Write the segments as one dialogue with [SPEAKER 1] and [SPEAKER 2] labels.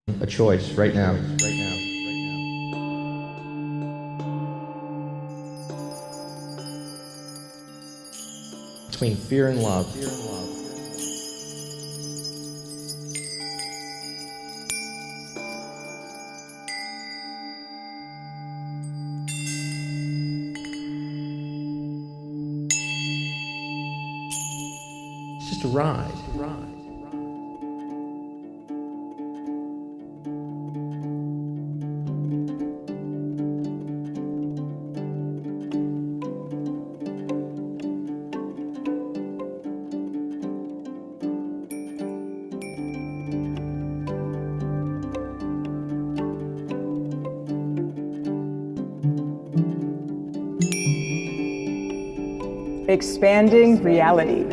[SPEAKER 1] a choice right now. Between fear and love. It's just a ride.
[SPEAKER 2] Expanding reality.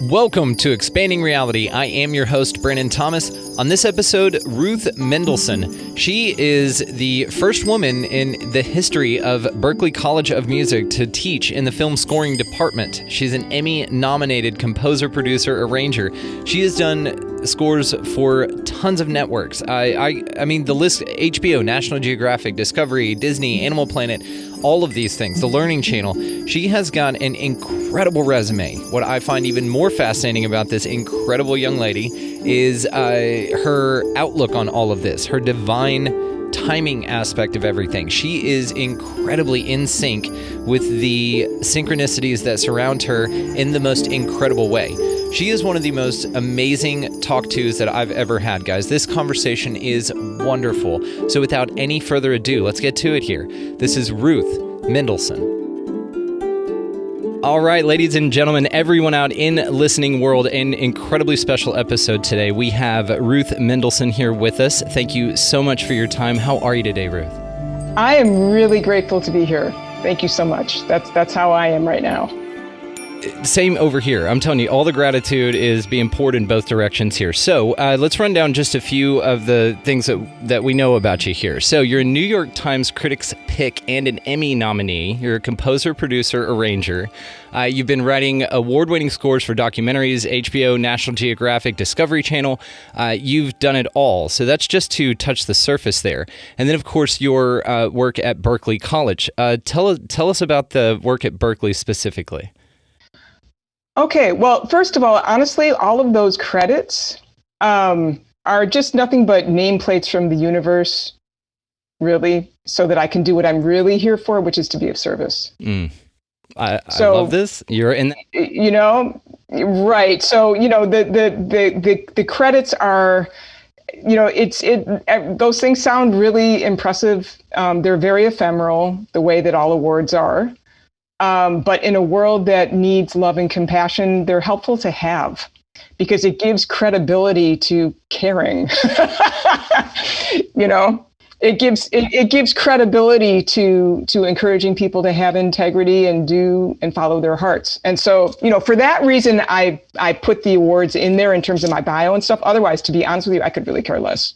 [SPEAKER 3] Welcome to Expanding Reality. I am your host, Brandon Thomas. On this episode, Ruth Mendelson. She is the first woman in the history of Berklee College of Music to teach in the film scoring department. She's an Emmy-nominated composer, producer, arranger. She has done scores for tons of networks. I mean, the list: HBO, National Geographic, Discovery, Disney, Animal Planet, all of these things, the Learning Channel. She has got an incredible resume. What I find even more fascinating about this incredible young lady is her outlook on all of this, her divine timing aspect of everything. She is incredibly in sync with the synchronicities that surround her in the most incredible way. She is one of the most amazing talk-tos that I've ever had, guys. This conversation is wonderful. So without any further ado, let's get to it here. This is Ruth Mendelson. All right, ladies and gentlemen, everyone out in listening world, an incredibly special episode today. We have Ruth Mendelson here with us. Thank you so much for your time. How are you today, Ruth?
[SPEAKER 2] I am really grateful to be here. Thank you so much. That's how I am right now.
[SPEAKER 3] Same over here. I'm telling you, all the gratitude is being poured in both directions here. So let's run down just a few of the things that we know about you here. So you're a New York Times Critics' Pick and an Emmy nominee. You're a composer, producer, arranger. You've been writing award-winning scores for documentaries, HBO, National Geographic, Discovery Channel. You've done it all. So that's just to touch the surface there. And then, of course, your work at Berklee College. Tell us about the work at Berklee specifically.
[SPEAKER 2] Okay, well, first of all, honestly, all of those credits are just nothing but nameplates from the universe, really, so that I can do what I'm really here for, which is to be of service.
[SPEAKER 3] I love this. You're in.
[SPEAKER 2] Right. So, the credits are, those things sound really impressive. They're very ephemeral, the way that all awards are. But in a world that needs love and compassion, they're helpful to have because it gives credibility to caring. It gives credibility to encouraging people to have integrity and do and follow their hearts. And so, for that reason, I put the awards in there in terms of my bio and stuff. Otherwise, to be honest with you, I could really care less.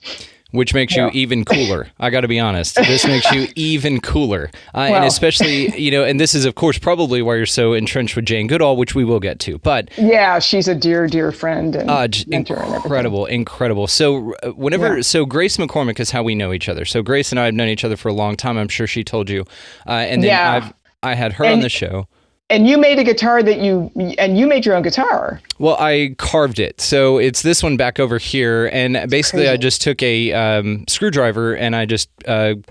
[SPEAKER 3] Which makes you even cooler. I got to be honest. This makes you even cooler. And especially, and this is, of course, probably why you're so entrenched with Jane Goodall, which we will get to. But
[SPEAKER 2] yeah, she's a dear, dear friend and mentor
[SPEAKER 3] incredible. So so Grace McCormick is how we know each other. So Grace and I have known each other for a long time. I'm sure she told you. And then I had her on the show.
[SPEAKER 2] And you made a guitar you made your own guitar.
[SPEAKER 3] Well, I carved it. So it's this one back over here. And basically I just took a screwdriver and I just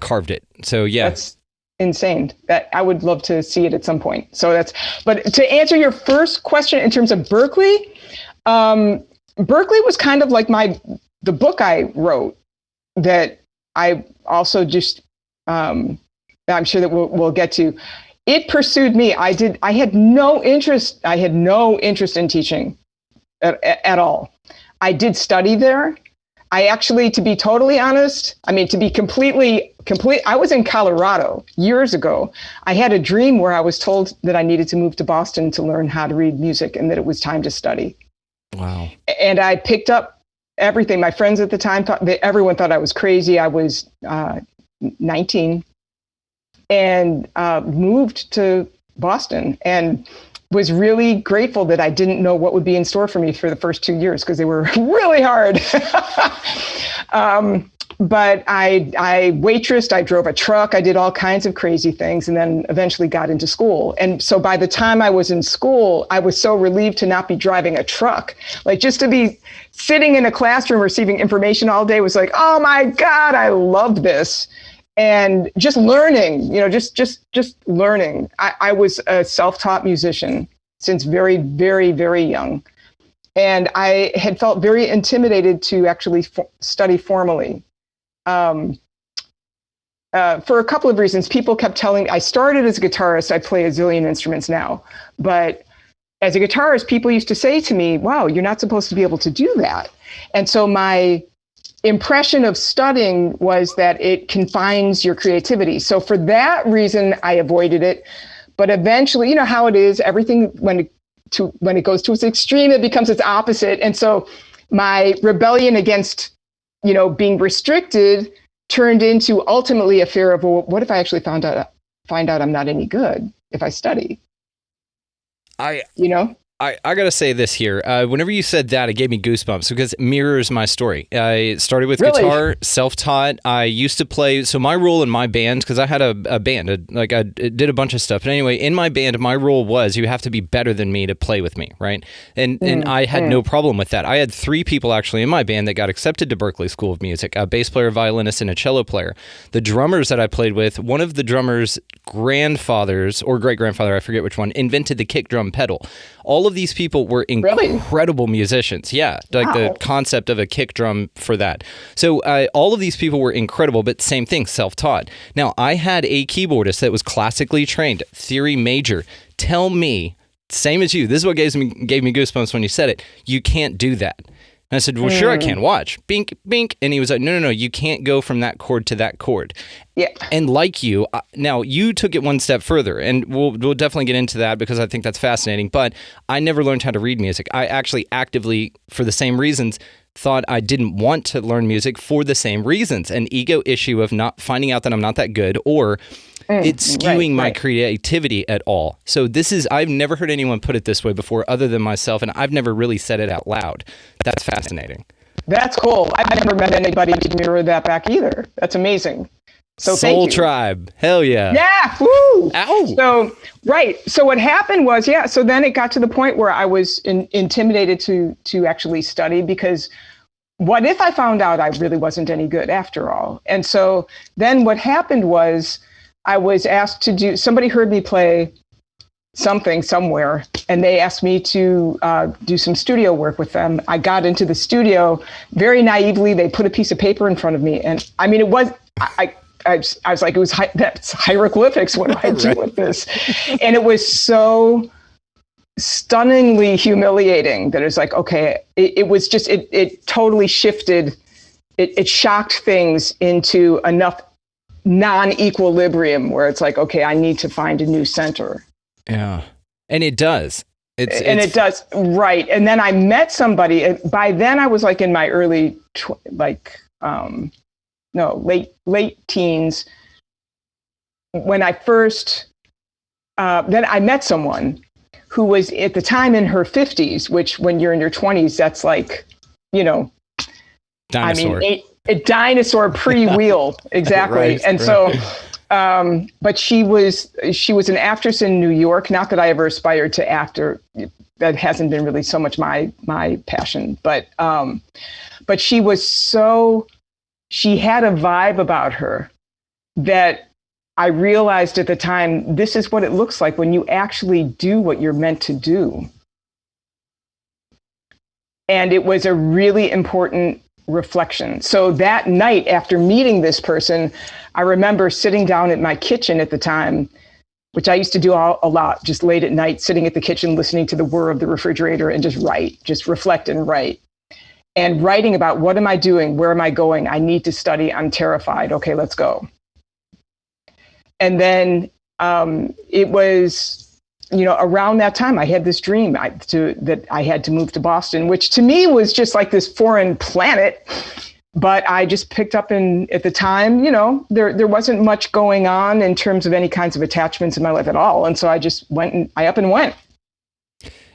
[SPEAKER 3] carved it. So yeah.
[SPEAKER 2] That's insane. That I would love to see it at some point. But to answer your first question in terms of Berklee, Berklee was kind of like the book I wrote that I also just, I'm sure that we'll get to. It pursued me. I had no interest in teaching at all. I did study there. I actually, to be totally honest, to be complete, I was in Colorado years ago. I had a dream where I was told that I needed to move to Boston to learn how to read music and that it was time to study.
[SPEAKER 3] Wow.
[SPEAKER 2] And I picked up everything. My friends at the time everyone thought I was crazy. I was 19. And moved to Boston. And was really grateful that I didn't know what would be in store for me for the first 2 years because they were really hard. But I waitressed, I drove a truck, I did all kinds of crazy things, and then eventually got into school. And so by the time I was in school, I was so relieved to not be driving a truck. Like, just to be sitting in a classroom receiving information all day was like, oh my God, I love this. And just learning, just learning. I was a self-taught musician since very, very, very young. And I had felt very intimidated to actually study formally. For a couple of reasons. People kept telling me, I started as a guitarist, I play a zillion instruments now, but as a guitarist, people used to say to me, wow, you're not supposed to be able to do that. And so my impression of studying was that it confines your creativity. So for that reason, I avoided it. But eventually, you know how it is, everything, when it goes to its extreme, it becomes its opposite. And so my rebellion against being restricted turned into ultimately a fear of, well, what if I actually find out I'm not any good if I study?
[SPEAKER 3] I got to say this here. Whenever you said that, it gave me goosebumps because it mirrors my story. I started with guitar, self-taught. I used to play. So my role in my band, because I had a band, I did a bunch of stuff. But anyway, in my band, my role was you have to be better than me to play with me, right? And I had no problem with that. I had 3 people actually in my band that got accepted to Berklee School of Music, a bass player, violinist, and a cello player. The drummers that I played with, one of the drummers' grandfathers or great-grandfather, I forget which one, invented the kick drum pedal. All of these people were incredible musicians. Yeah, like the concept of a kick drum for that. So all of these people were incredible, but same thing, self-taught. Now, I had a keyboardist that was classically trained, theory major, tell me, same as you, this is what gave me goosebumps when you said it, you can't do that. And I said, well, sure I can. Watch. Bink, bink. And he was like, no, you can't go from that chord to that chord. Yeah. And like you, now you took it one step further, and we'll definitely get into that because I think that's fascinating. But I never learned how to read music. I actually actively, for the same reasons, thought I didn't want to learn music for the same reasons. An ego issue of not finding out that I'm not that good, or it's skewing my creativity at all. So I've never heard anyone put it this way before other than myself, and I've never really said it out loud. That's fascinating.
[SPEAKER 2] That's cool. I've never met anybody to mirror that back either. That's amazing. So
[SPEAKER 3] Soul Tribe. Hell yeah.
[SPEAKER 2] Yeah. Woo.
[SPEAKER 3] Ow.
[SPEAKER 2] So what happened was, so then it got to the point where I was intimidated to actually study, because what if I found out I really wasn't any good after all? And so then what happened was, I was asked to somebody heard me play something somewhere, and they asked me to do some studio work with them. I got into the studio very naively. They put a piece of paper in front of me, and I mean, it was, I was like, that's hieroglyphics. What do I do with this? And it was so stunningly humiliating that it's like, okay, it was just, it totally shifted. It shocked things into enough non-equilibrium where it's like, okay, I need to find a new center.
[SPEAKER 3] Yeah. And it does.
[SPEAKER 2] It does. Right. And then I met somebody. By then I was like in my early, late teens. When I first, then I met someone who was at the time in her 50s, which when you're in your 20s, that's like,
[SPEAKER 3] dinosaur.
[SPEAKER 2] I mean, a dinosaur pre-wheel. Exactly. And so, but she was an actress in New York. Not that I ever aspired to actor. That hasn't been really so much my passion, but she had a vibe about her that I realized at the time, this is what it looks like when you actually do what you're meant to do. And it was a really important reflection. So that night after meeting this person, I remember sitting down at my kitchen at the time, which I used to do a lot, just late at night, sitting at the kitchen, listening to the whir of the refrigerator and just reflect and write. And writing about, what am I doing? Where am I going? I need to study. I'm terrified. Okay, let's go. And then it was, around that time, I had this dream that I had to move to Boston, which to me was just like this foreign planet. But I just picked up at the time, there wasn't much going on in terms of any kinds of attachments in my life at all. And so I just went and went.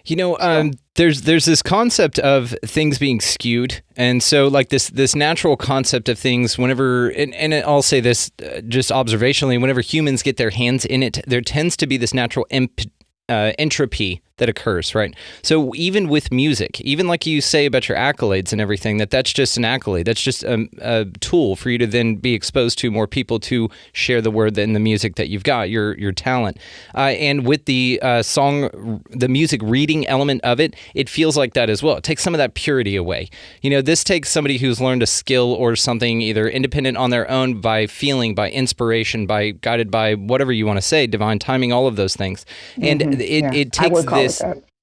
[SPEAKER 3] There's this concept of things being skewed, and so like this natural concept of things. Whenever, and I'll say this just observationally, whenever humans get their hands in it, there tends to be this natural entropy that occurs, right? So even with music, even like you say about your accolades and everything, that's just an accolade. That's just a tool for you to then be exposed to more people to share the word in the music that you've got, your talent. And with the the music reading element of it, it feels like that as well. It takes some of that purity away. This takes somebody who's learned a skill or something either independent on their own by feeling, by inspiration, by guided by whatever you want to say, divine timing, all of those things. And it takes this.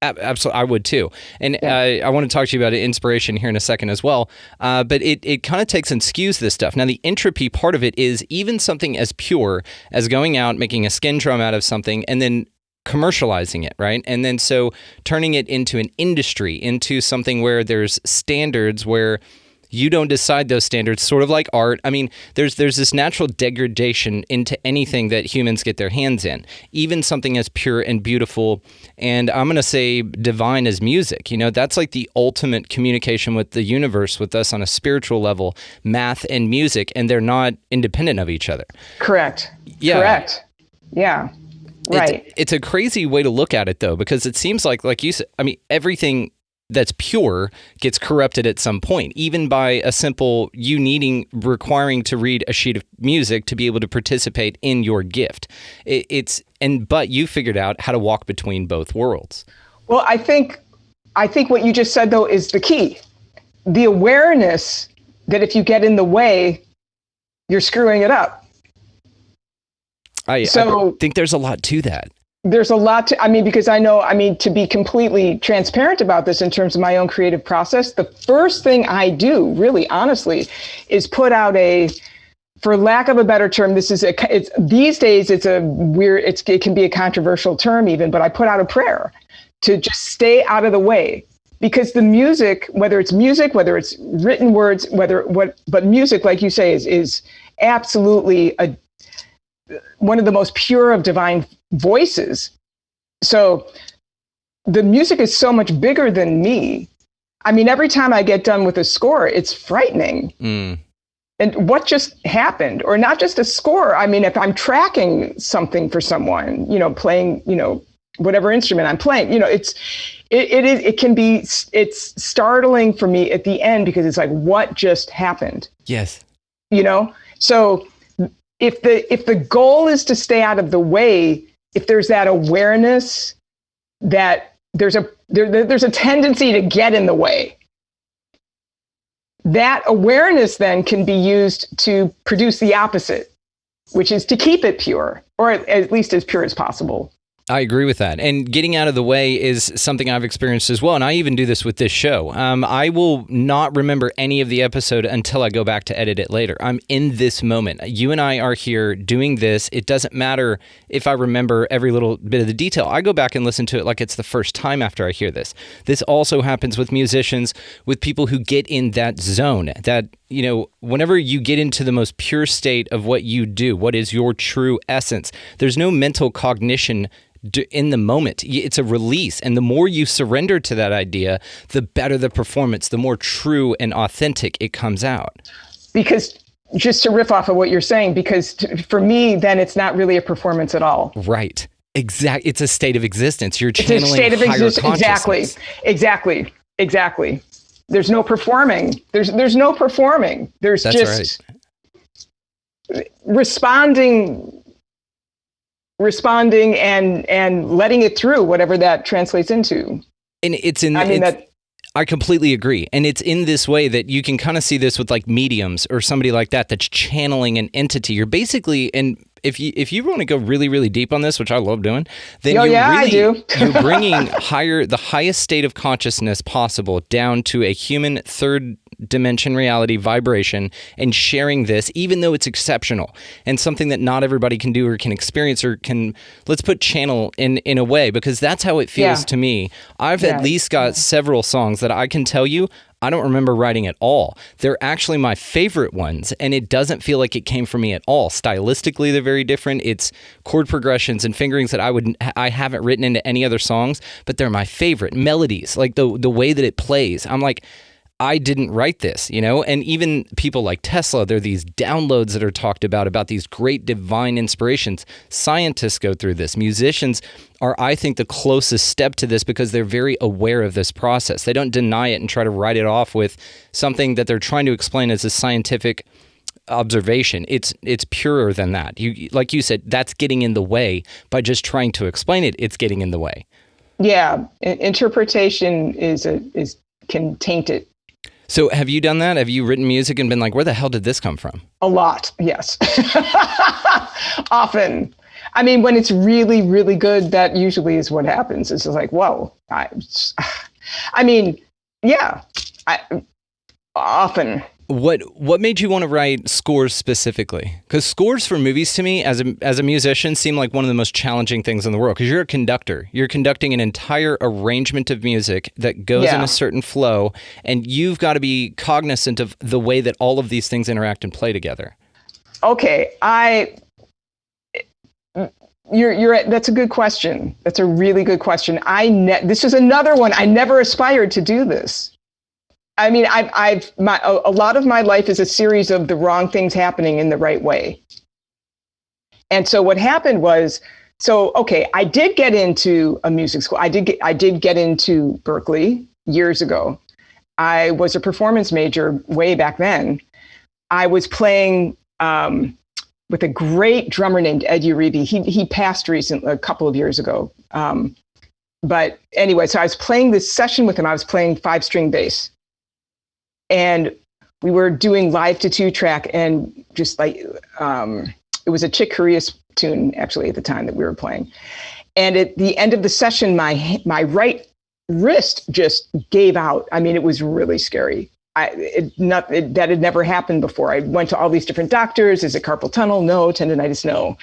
[SPEAKER 3] Absolutely, I would too. And I want to talk to you about inspiration here in a second as well. But it kind of takes and skews this stuff. Now, the entropy part of it is even something as pure as going out, making a skin drum out of something, and then commercializing it, right? And then so turning it into an industry, into something where there's standards where you don't decide those standards, sort of like art. I mean, there's this natural degradation into anything that humans get their hands in, even something as pure and beautiful, and I'm going to say divine as music. That's like the ultimate communication with the universe, with us on a spiritual level, math and music, and they're not independent of each other.
[SPEAKER 2] Correct.
[SPEAKER 3] Yeah.
[SPEAKER 2] Correct. Yeah. Right.
[SPEAKER 3] It's a crazy way to look at it, though, because it seems like you said, I mean, everything that's pure gets corrupted at some point, even by a simple requiring to read a sheet of music to be able to participate in your gift. But you figured out how to walk between both worlds.
[SPEAKER 2] Well, I think what you just said, though, is the key. The awareness that if you get in the way, you're screwing it up.
[SPEAKER 3] I think there's a lot to that.
[SPEAKER 2] There's a lot because to be completely transparent about this in terms of my own creative process, the first thing I do, really honestly, is put out for lack of a better term, these days it can be a controversial term even, but I put out a prayer to just stay out of the way. Because the music, whether it's written words, but music, like you say, is absolutely one of the most pure of divine voices. So the music is so much bigger than me. I mean, every time I get done with a score, it's frightening. And what just happened? Or not just a score. I mean, if I'm tracking something for someone, playing, whatever instrument I'm playing, it's startling for me at the end, because it's like, what just happened?
[SPEAKER 3] Yes.
[SPEAKER 2] So if the goal is to stay out of the way, if there's that awareness that there's a tendency to get in the way, that awareness then can be used to produce the opposite, which is to keep it pure, or at least as pure as possible.
[SPEAKER 3] I agree with that. And getting out of the way is something I've experienced as well. And I even do this with this show. I will not remember any of the episode until I go back to edit it later. I'm in this moment. You and I are here doing this. It doesn't matter if I remember every little bit of the detail. I go back and listen to it like it's the first time after I hear this. This also happens with musicians, with people who get in that zone, that, whenever you get into the most pure state of what you do, what is your true essence, there's no mental cognition in the moment. It's a release. And the more you surrender to that idea, the better the performance, the more true and authentic it comes out. Because
[SPEAKER 2] just to riff off of what you're saying, because for me, then it's not really a performance at all.
[SPEAKER 3] Right. Exactly. It's a state of existence. You're channeling higher consciousness.
[SPEAKER 2] Exactly. There's no performing. There's no performing. That's just responding and letting it through, whatever that translates into.
[SPEAKER 3] And I completely agree. And it's in this way that you can kind of see this with like mediums or somebody like that that's channeling an entity. You're basically, and if you want to go really, really deep on this, which I love doing, then
[SPEAKER 2] I do.
[SPEAKER 3] You're bringing the highest state of consciousness possible down to a human third dimension reality vibration and sharing this, even though it's exceptional and something that not everybody can do or can experience or can, let's put channel in a way, because that's how it feels to me. I've at least got several songs that I can tell you I don't remember writing at all. They're actually my favorite ones, and it doesn't feel like it came from me at all. Stylistically, they're very different. It's chord progressions and fingerings that I haven't written into any other songs, but they're my favorite melodies. Like the way that it plays, I'm like, I didn't write this, you know? And even people like Tesla, there are these downloads that are talked about these great divine inspirations. Scientists go through this. Musicians are, I think, the closest step to this because they're very aware of this process. They don't deny it and try to write it off with something that they're trying to explain as a scientific observation. It's purer than that. Like you said, that's getting in the way by just trying to explain it. It's getting in the way.
[SPEAKER 2] Yeah, interpretation can taint it.
[SPEAKER 3] So have you done that? Have you written music and been like, where the hell did this come from?
[SPEAKER 2] A lot, yes. Often. I mean, when it's really, really good, that usually is what happens. It's just like, whoa. Often.
[SPEAKER 3] What made you want to write scores specifically? Because scores for movies to me, as a musician, seem like one of the most challenging things in the world. Because you're a conductor, you're conducting an entire arrangement of music that goes in a certain flow, and you've got to be cognizant of the way that all of these things interact and play together.
[SPEAKER 2] Okay, that's a good question. That's a really good question. This is another one. I never aspired to do this. I mean, a lot of my life is a series of the wrong things happening in the right way. And so what happened was, I did get into a music school. I did get into Berklee years ago. I was a performance major way back then. I was playing with a great drummer named Ed Uribe. He passed recently, a couple of years ago. But anyway, so I was playing this session with him. I was playing 5-string bass. And we were doing live to 2-track, and just like, it was a Chick Corea tune actually at the time that we were playing. And at the end of the session, my right wrist just gave out. I mean, it was really scary. That had never happened before. I went to all these different doctors. Is it carpal tunnel? No. Tendonitis? No.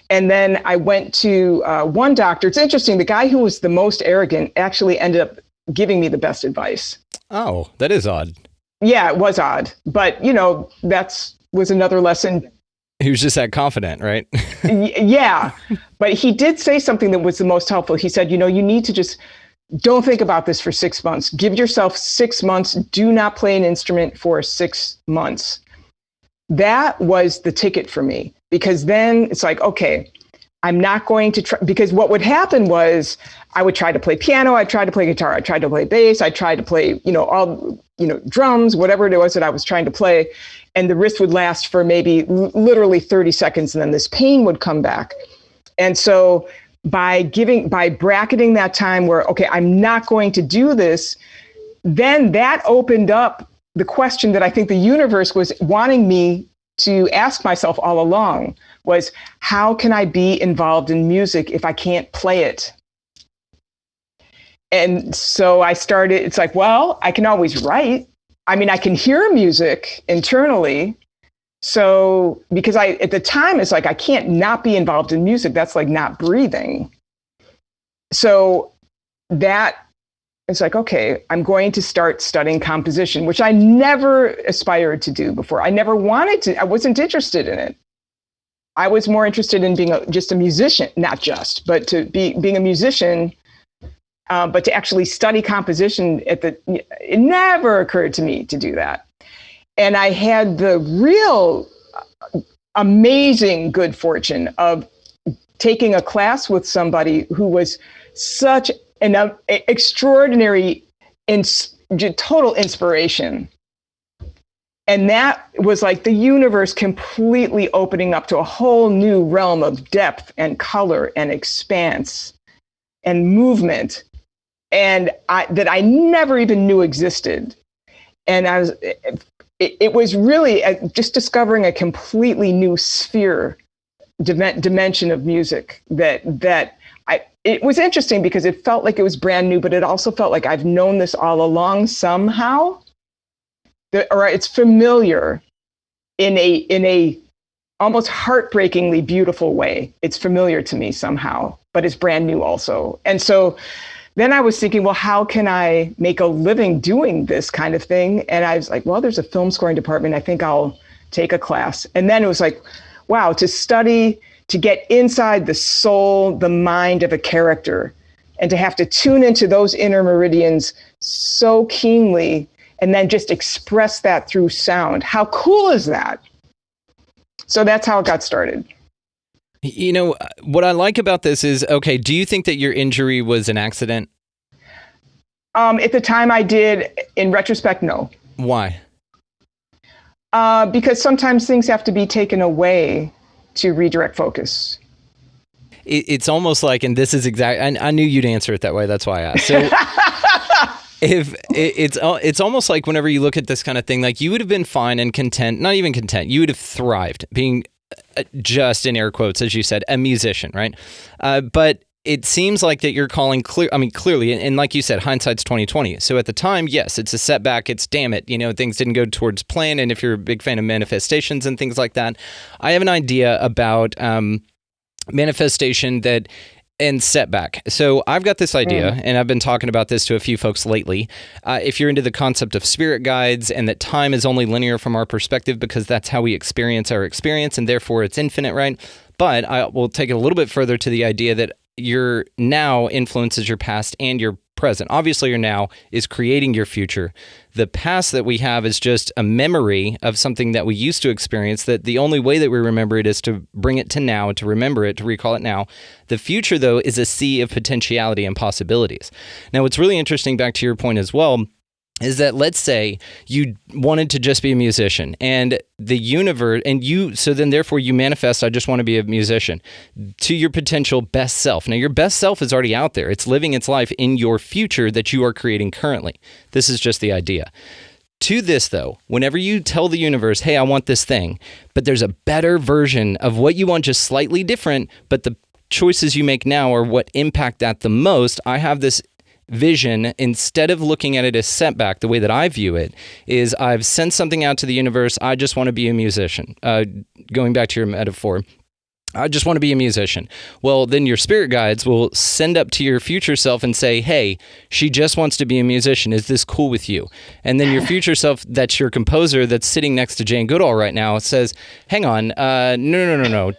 [SPEAKER 2] And then I went to one doctor. It's interesting. The guy who was the most arrogant actually ended up giving me the best advice.
[SPEAKER 3] Oh, that is odd.
[SPEAKER 2] Yeah, it was odd. But, was another lesson.
[SPEAKER 3] He was just that confident, right?
[SPEAKER 2] Yeah. But he did say something that was the most helpful. He said, you need to just don't think about this for 6 months. Give yourself 6 months. Do not play an instrument for 6 months. That was the ticket for me, because then it's like, okay, I'm not going to try, because what would happen was I would try to play piano, I'd try to play guitar, I'd try to play bass, I'd try to play, drums, whatever it was that I was trying to play. And the wrist would last for maybe literally 30 seconds, and then this pain would come back. And so by bracketing that time where, okay, I'm not going to do this, then that opened up the question that I think the universe was wanting me to ask myself all along, was how can I be involved in music if I can't play it? And so I started, it's like, well, I can always write. I mean, I can hear music internally. So, because at the time, it's like, I can't not be involved in music. That's like not breathing. So it's like, okay, I'm going to start studying composition, which I never aspired to do before. I never wanted to, I wasn't interested in it. I was more interested in being just a musician, but being a musician, but to actually study composition it never occurred to me to do that. And I had the real amazing good fortune of taking a class with somebody who was such an extraordinary, total inspiration. And that was like the universe completely opening up to a whole new realm of depth and color and expanse and movement, and that I never even knew existed. And it was really just discovering a completely new sphere, dimension of music it was interesting because it felt like it was brand new, but it also felt like I've known this all along somehow. Or it's familiar in a almost heartbreakingly beautiful way. It's familiar to me somehow, but it's brand new also. And so then I was thinking, well, how can I make a living doing this kind of thing? And I was like, well, there's a film scoring department. I think I'll take a class. And then it was like, wow, to study, to get inside the soul, the mind of a character, and to have to tune into those inner meridians so keenly, and then just express that through sound. How cool is that? So that's how it got started.
[SPEAKER 3] You know, what I like about this is, okay, do you think that your injury was an accident?
[SPEAKER 2] At the time I did. In retrospect, no.
[SPEAKER 3] Why?
[SPEAKER 2] Because sometimes things have to be taken away to redirect focus.
[SPEAKER 3] It's almost like, and this is exact. I knew you'd answer it that way. That's why I asked. So, if it's almost like whenever you look at this kind of thing, like you would have been fine and content, not even content. You would have thrived being just in air quotes, as you said, a musician, right? But it seems like that you're calling clearly, and like you said, hindsight's 20/20. So at the time, yes, it's a setback. It's damn it, things didn't go towards plan. And if you're a big fan of manifestations and things like that, I have an idea about manifestation and setback. So I've got this idea, and I've been talking about this to a few folks lately. If you're into the concept of spirit guides and that time is only linear from our perspective because that's how we experience our experience and therefore it's infinite, right? But I will take it a little bit further to the idea that your now influences your past and your present. Obviously, your now is creating your future. The past that we have is just a memory of something that we used to experience, that the only way that we remember it is to bring it to now, to remember it, to recall it now. The future, though, is a sea of potentiality and possibilities. Now, what's really interesting, back to your point as well, is that let's say you wanted to just be a musician and the universe, so then therefore you manifest, I just want to be a musician, to your potential best self. Now, your best self is already out there. It's living its life in your future that you are creating currently. This is just the idea. To this, though, whenever you tell the universe, hey, I want this thing, but there's a better version of what you want, just slightly different, but the choices you make now are what impact that the most, I have this vision. Instead of looking at it as setback, the way that I view it is I've sent something out to the universe. I just want to be a musician. Going back to your metaphor, I just want to be a musician. Well, then your spirit guides will send up to your future self and say, hey, she just wants to be a musician. Is this cool with you? And then your future self, that's your composer that's sitting next to Jane Goodall right now, says, hang on, no.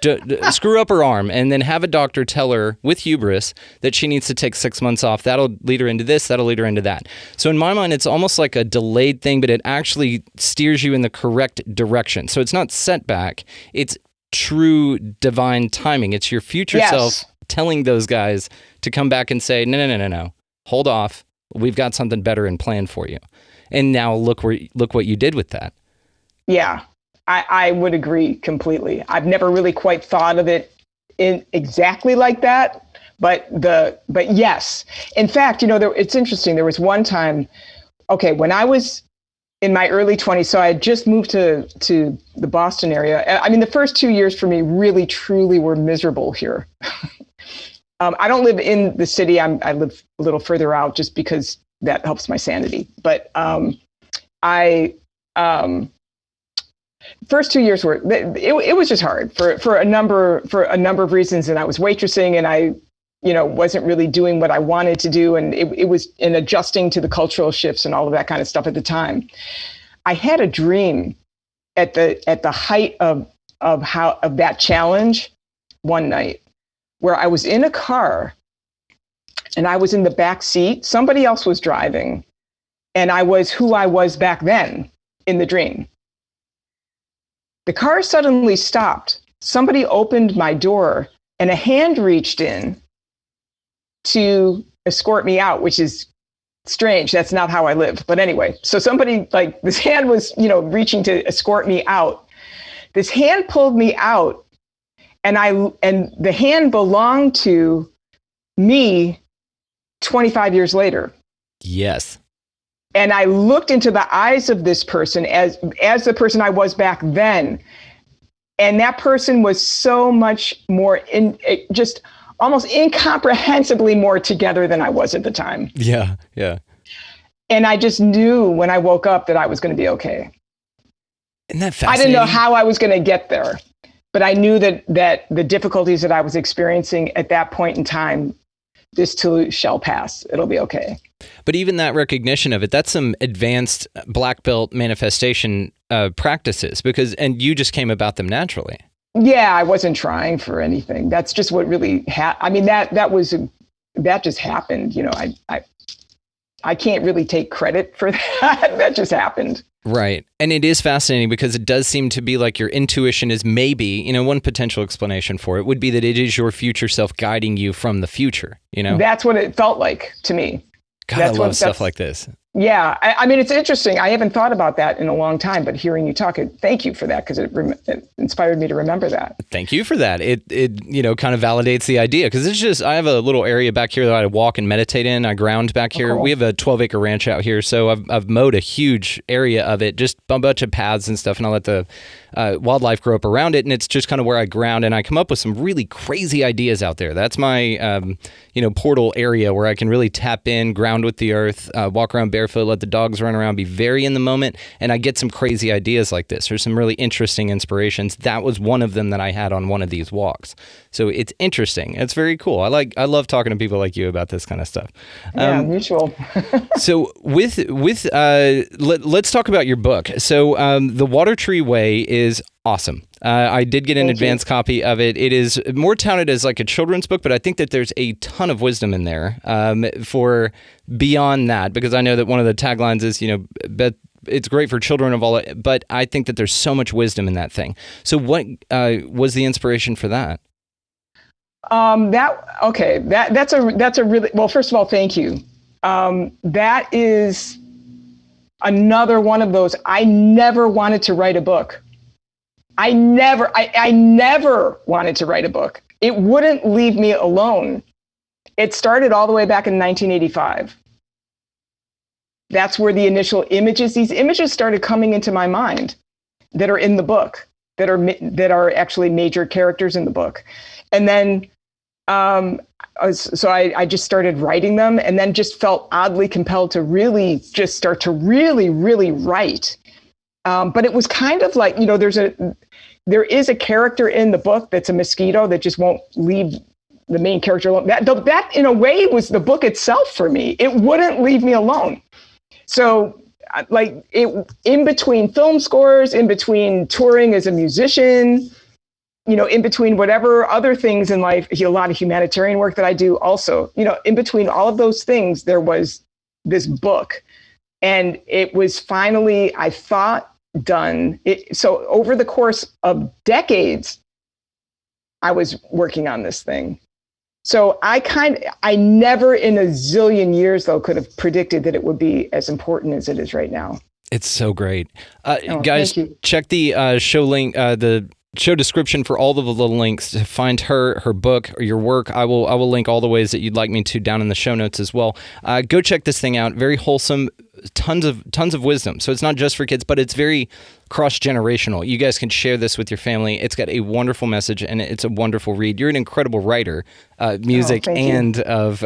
[SPEAKER 3] Screw up her arm. And then have a doctor tell her with hubris that she needs to take 6 months off. That'll lead her into this. That'll lead her into that. So in my mind, it's almost like a delayed thing, but it actually steers you in the correct direction. So it's not setback. It's true divine timing. It's your future self telling those guys to come back and say, no, hold off. We've got something better in plan for you. And now look what you did with that. Yeah,
[SPEAKER 2] I would agree completely. I've never really quite thought of it in exactly like that, but yes. In fact, it's interesting. There was one time, when I was in my early 20s, so I had just moved to the Boston area. I mean, the first 2 years for me really, truly were miserable here. I don't live in the city. I live a little further out just because that helps my sanity. But first 2 years it was just hard for a number of reasons. And I was waitressing, and I wasn't really doing what I wanted to do. And it was in adjusting to the cultural shifts and all of that kind of stuff at the time. I had a dream at the height of that challenge one night, where I was in a car and I was in the back seat. Somebody else was driving, and I was who I was back then in the dream. The car suddenly stopped. Somebody opened my door, and a hand reached in to escort me out, which is strange. That's not how I live. But anyway, so somebody, like, this hand was, reaching to escort me out. This hand pulled me out, and the hand belonged to me 25 years later.
[SPEAKER 3] Yes.
[SPEAKER 2] And I looked into the eyes of this person as the person I was back then. And that person was so much more just almost incomprehensibly more together than I was at the time.
[SPEAKER 3] Yeah, yeah.
[SPEAKER 2] And I just knew when I woke up that I was going to be okay.
[SPEAKER 3] Isn't that fascinating?
[SPEAKER 2] I didn't know how I was going to get there, but I knew that the difficulties that I was experiencing at that point in time this too shall pass. It'll be okay.
[SPEAKER 3] But even that recognition of it, that's some advanced black belt manifestation practices, and you just came about them naturally.
[SPEAKER 2] Yeah, I wasn't trying for anything. That's just what really happened. That just happened. I can't really take credit for that. That just happened.
[SPEAKER 3] Right. And it is fascinating because it does seem to be like your intuition is maybe, one potential explanation for it would be that it is your future self guiding you from the future,
[SPEAKER 2] That's what it felt like to me.
[SPEAKER 3] God, I love stuff like this.
[SPEAKER 2] Yeah. I mean, it's interesting. I haven't thought about that in a long time, but hearing you talk, thank you for that, because it inspired me to remember that.
[SPEAKER 3] Thank you for that. It kind of validates the idea, because it's just, I have a little area back here that I walk and meditate in. I ground back here.
[SPEAKER 2] Cool.
[SPEAKER 3] We have a 12-acre ranch out here, so I've mowed a huge area of it, just a bunch of paths and stuff, and I let the wildlife grow up around it, and it's just kind of where I ground, and I come up with some really crazy ideas out there. That's my portal area where I can really tap in, ground with the earth, walk around barefoot, let the dogs run around, be very in the moment, and I get some crazy ideas like this. There's some really interesting inspirations. That was one of them that I had on one of these walks. So it's interesting. It's very cool. I love talking to people like you about this kind of stuff.
[SPEAKER 2] Yeah, mutual.
[SPEAKER 3] So let's talk about your book. So The Water Tree Way is awesome. I did get an advance copy of it. It is more touted as like a children's book, but I think that there's a ton of wisdom in there for beyond that, because I know that one of the taglines is, it's great for children of all, but I think that there's so much wisdom in that thing. So what was the inspiration for that?
[SPEAKER 2] That's a really, well, first of all, thank you. That is another one of those. I never wanted to write a book. I never wanted to write a book. It wouldn't leave me alone. It started all the way back in 1985. That's where the initial these images started coming into my mind that are in the book, that are actually major characters in the book. And then, so I just started writing them, and then just felt oddly compelled to really just start to really, really write. But it was kind of like, there is a character in the book that's a mosquito that just won't leave the main character alone. That in a way was the book itself for me. It wouldn't leave me alone. So in between film scores, in between touring as a musician, in between whatever other things in life, a lot of humanitarian work that I do also, in between all of those things, there was this book. And it was finally, I thought, done. So over the course of decades, I was working on this thing. So I never in a zillion years, though, could have predicted that it would be as important as it is right now.
[SPEAKER 3] It's so great. Guys, check the show link, the show description for all of the little links to find her book or your work. I will link all the ways that you'd like me to down in the show notes as well. Go check this thing out. Very wholesome, tons of wisdom. So it's not just for kids, but it's very cross-generational. You guys can share this with your family. It's got a wonderful message, and it's a wonderful read. You're an incredible writer, music, and of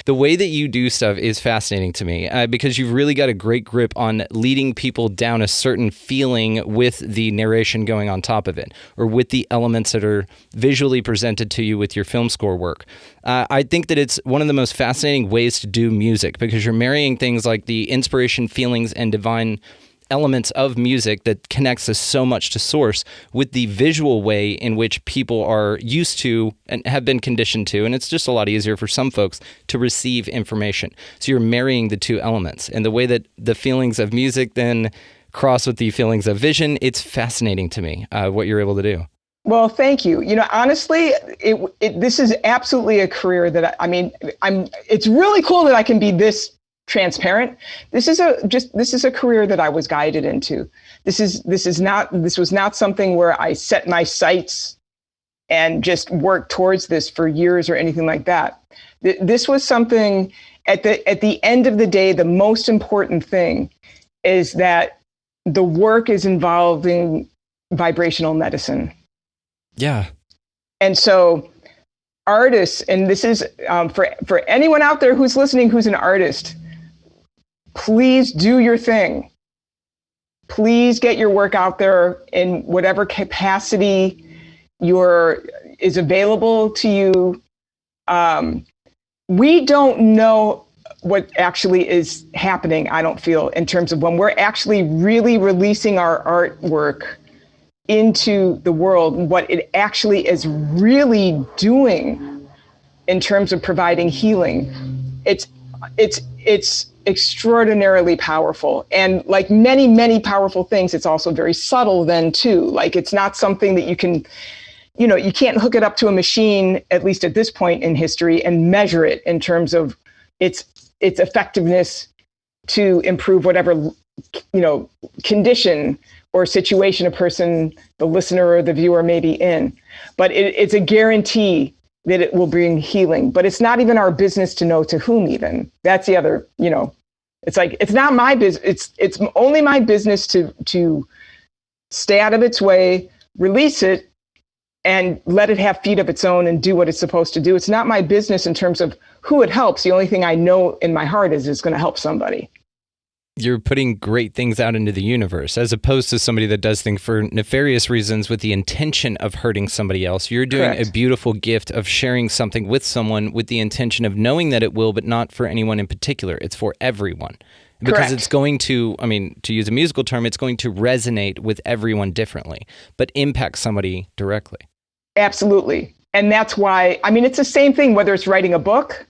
[SPEAKER 3] the way that you do stuff is fascinating to me because you've really got a great grip on leading people down a certain feeling with the narration going on top of it, or with the elements that are visually presented to you with your film score work. I think that it's one of the most fascinating ways to do music, because you're marrying things like the inspiration, feelings, and divine elements of music that connects us so much to source with the visual way in which people are used to and have been conditioned to. And it's just a lot easier for some folks to receive information. So you're marrying the two elements, and the way that the feelings of music then cross with the feelings of vision. It's fascinating to me what you're able to do.
[SPEAKER 2] Well, thank you. Honestly, this is absolutely a career that it's really cool that I can be this transparent. This is a career that I was guided into. This was not something where I set my sights and just worked towards this for years or anything like that. This was something at the end of the day, the most important thing is that the work is involving vibrational medicine.
[SPEAKER 3] Yeah.
[SPEAKER 2] And so artists, and this is for anyone out there who's listening, who's an artist, please do your thing. Please get your work out there in whatever capacity is available to you. we don't know what actually is happening, I don't feel, in terms of when we're actually really releasing our artwork into the world, what it actually is really doing in terms of providing healing. It's extraordinarily powerful. And like many, many powerful things, it's also very subtle then too. Like it's not something that you can, you can't hook it up to a machine, at least at this point in history, and measure it in terms of its effectiveness to improve whatever, condition or situation a person, the listener or the viewer may be in. But it's a guarantee that it will bring healing. But it's not even our business to know to whom even. That's the other, it's like, it's not my business. It's only my business to stay out of its way, release it, and let it have feet of its own and do what it's supposed to do. It's not my business in terms of who it helps. The only thing I know in my heart is it's going to help somebody.
[SPEAKER 3] You're putting great things out into the universe, as opposed to somebody that does things for nefarious reasons with the intention of hurting somebody else. You're doing
[SPEAKER 2] Correct.
[SPEAKER 3] a beautiful gift of sharing something with someone with the intention of knowing that it will, but not for anyone in particular. It's for everyone. Because
[SPEAKER 2] Correct.
[SPEAKER 3] it's going to, to use a musical term, it's going to resonate with everyone differently, but impact somebody directly.
[SPEAKER 2] Absolutely. And that's why, it's the same thing, whether it's writing a book,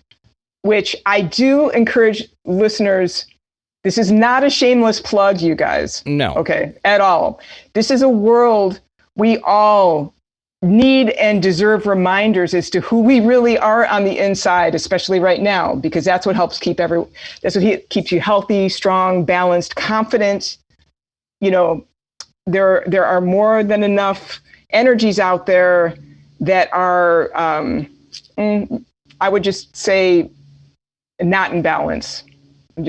[SPEAKER 2] which I do encourage listeners. This is not a shameless plug, you guys.
[SPEAKER 3] No.
[SPEAKER 2] Okay, at all. This is a world we all need and deserve reminders as to who we really are on the inside, especially right now, because that's what helps keeps you healthy, strong, balanced, confident. There are more than enough energies out there that are, I would just say, not in balance.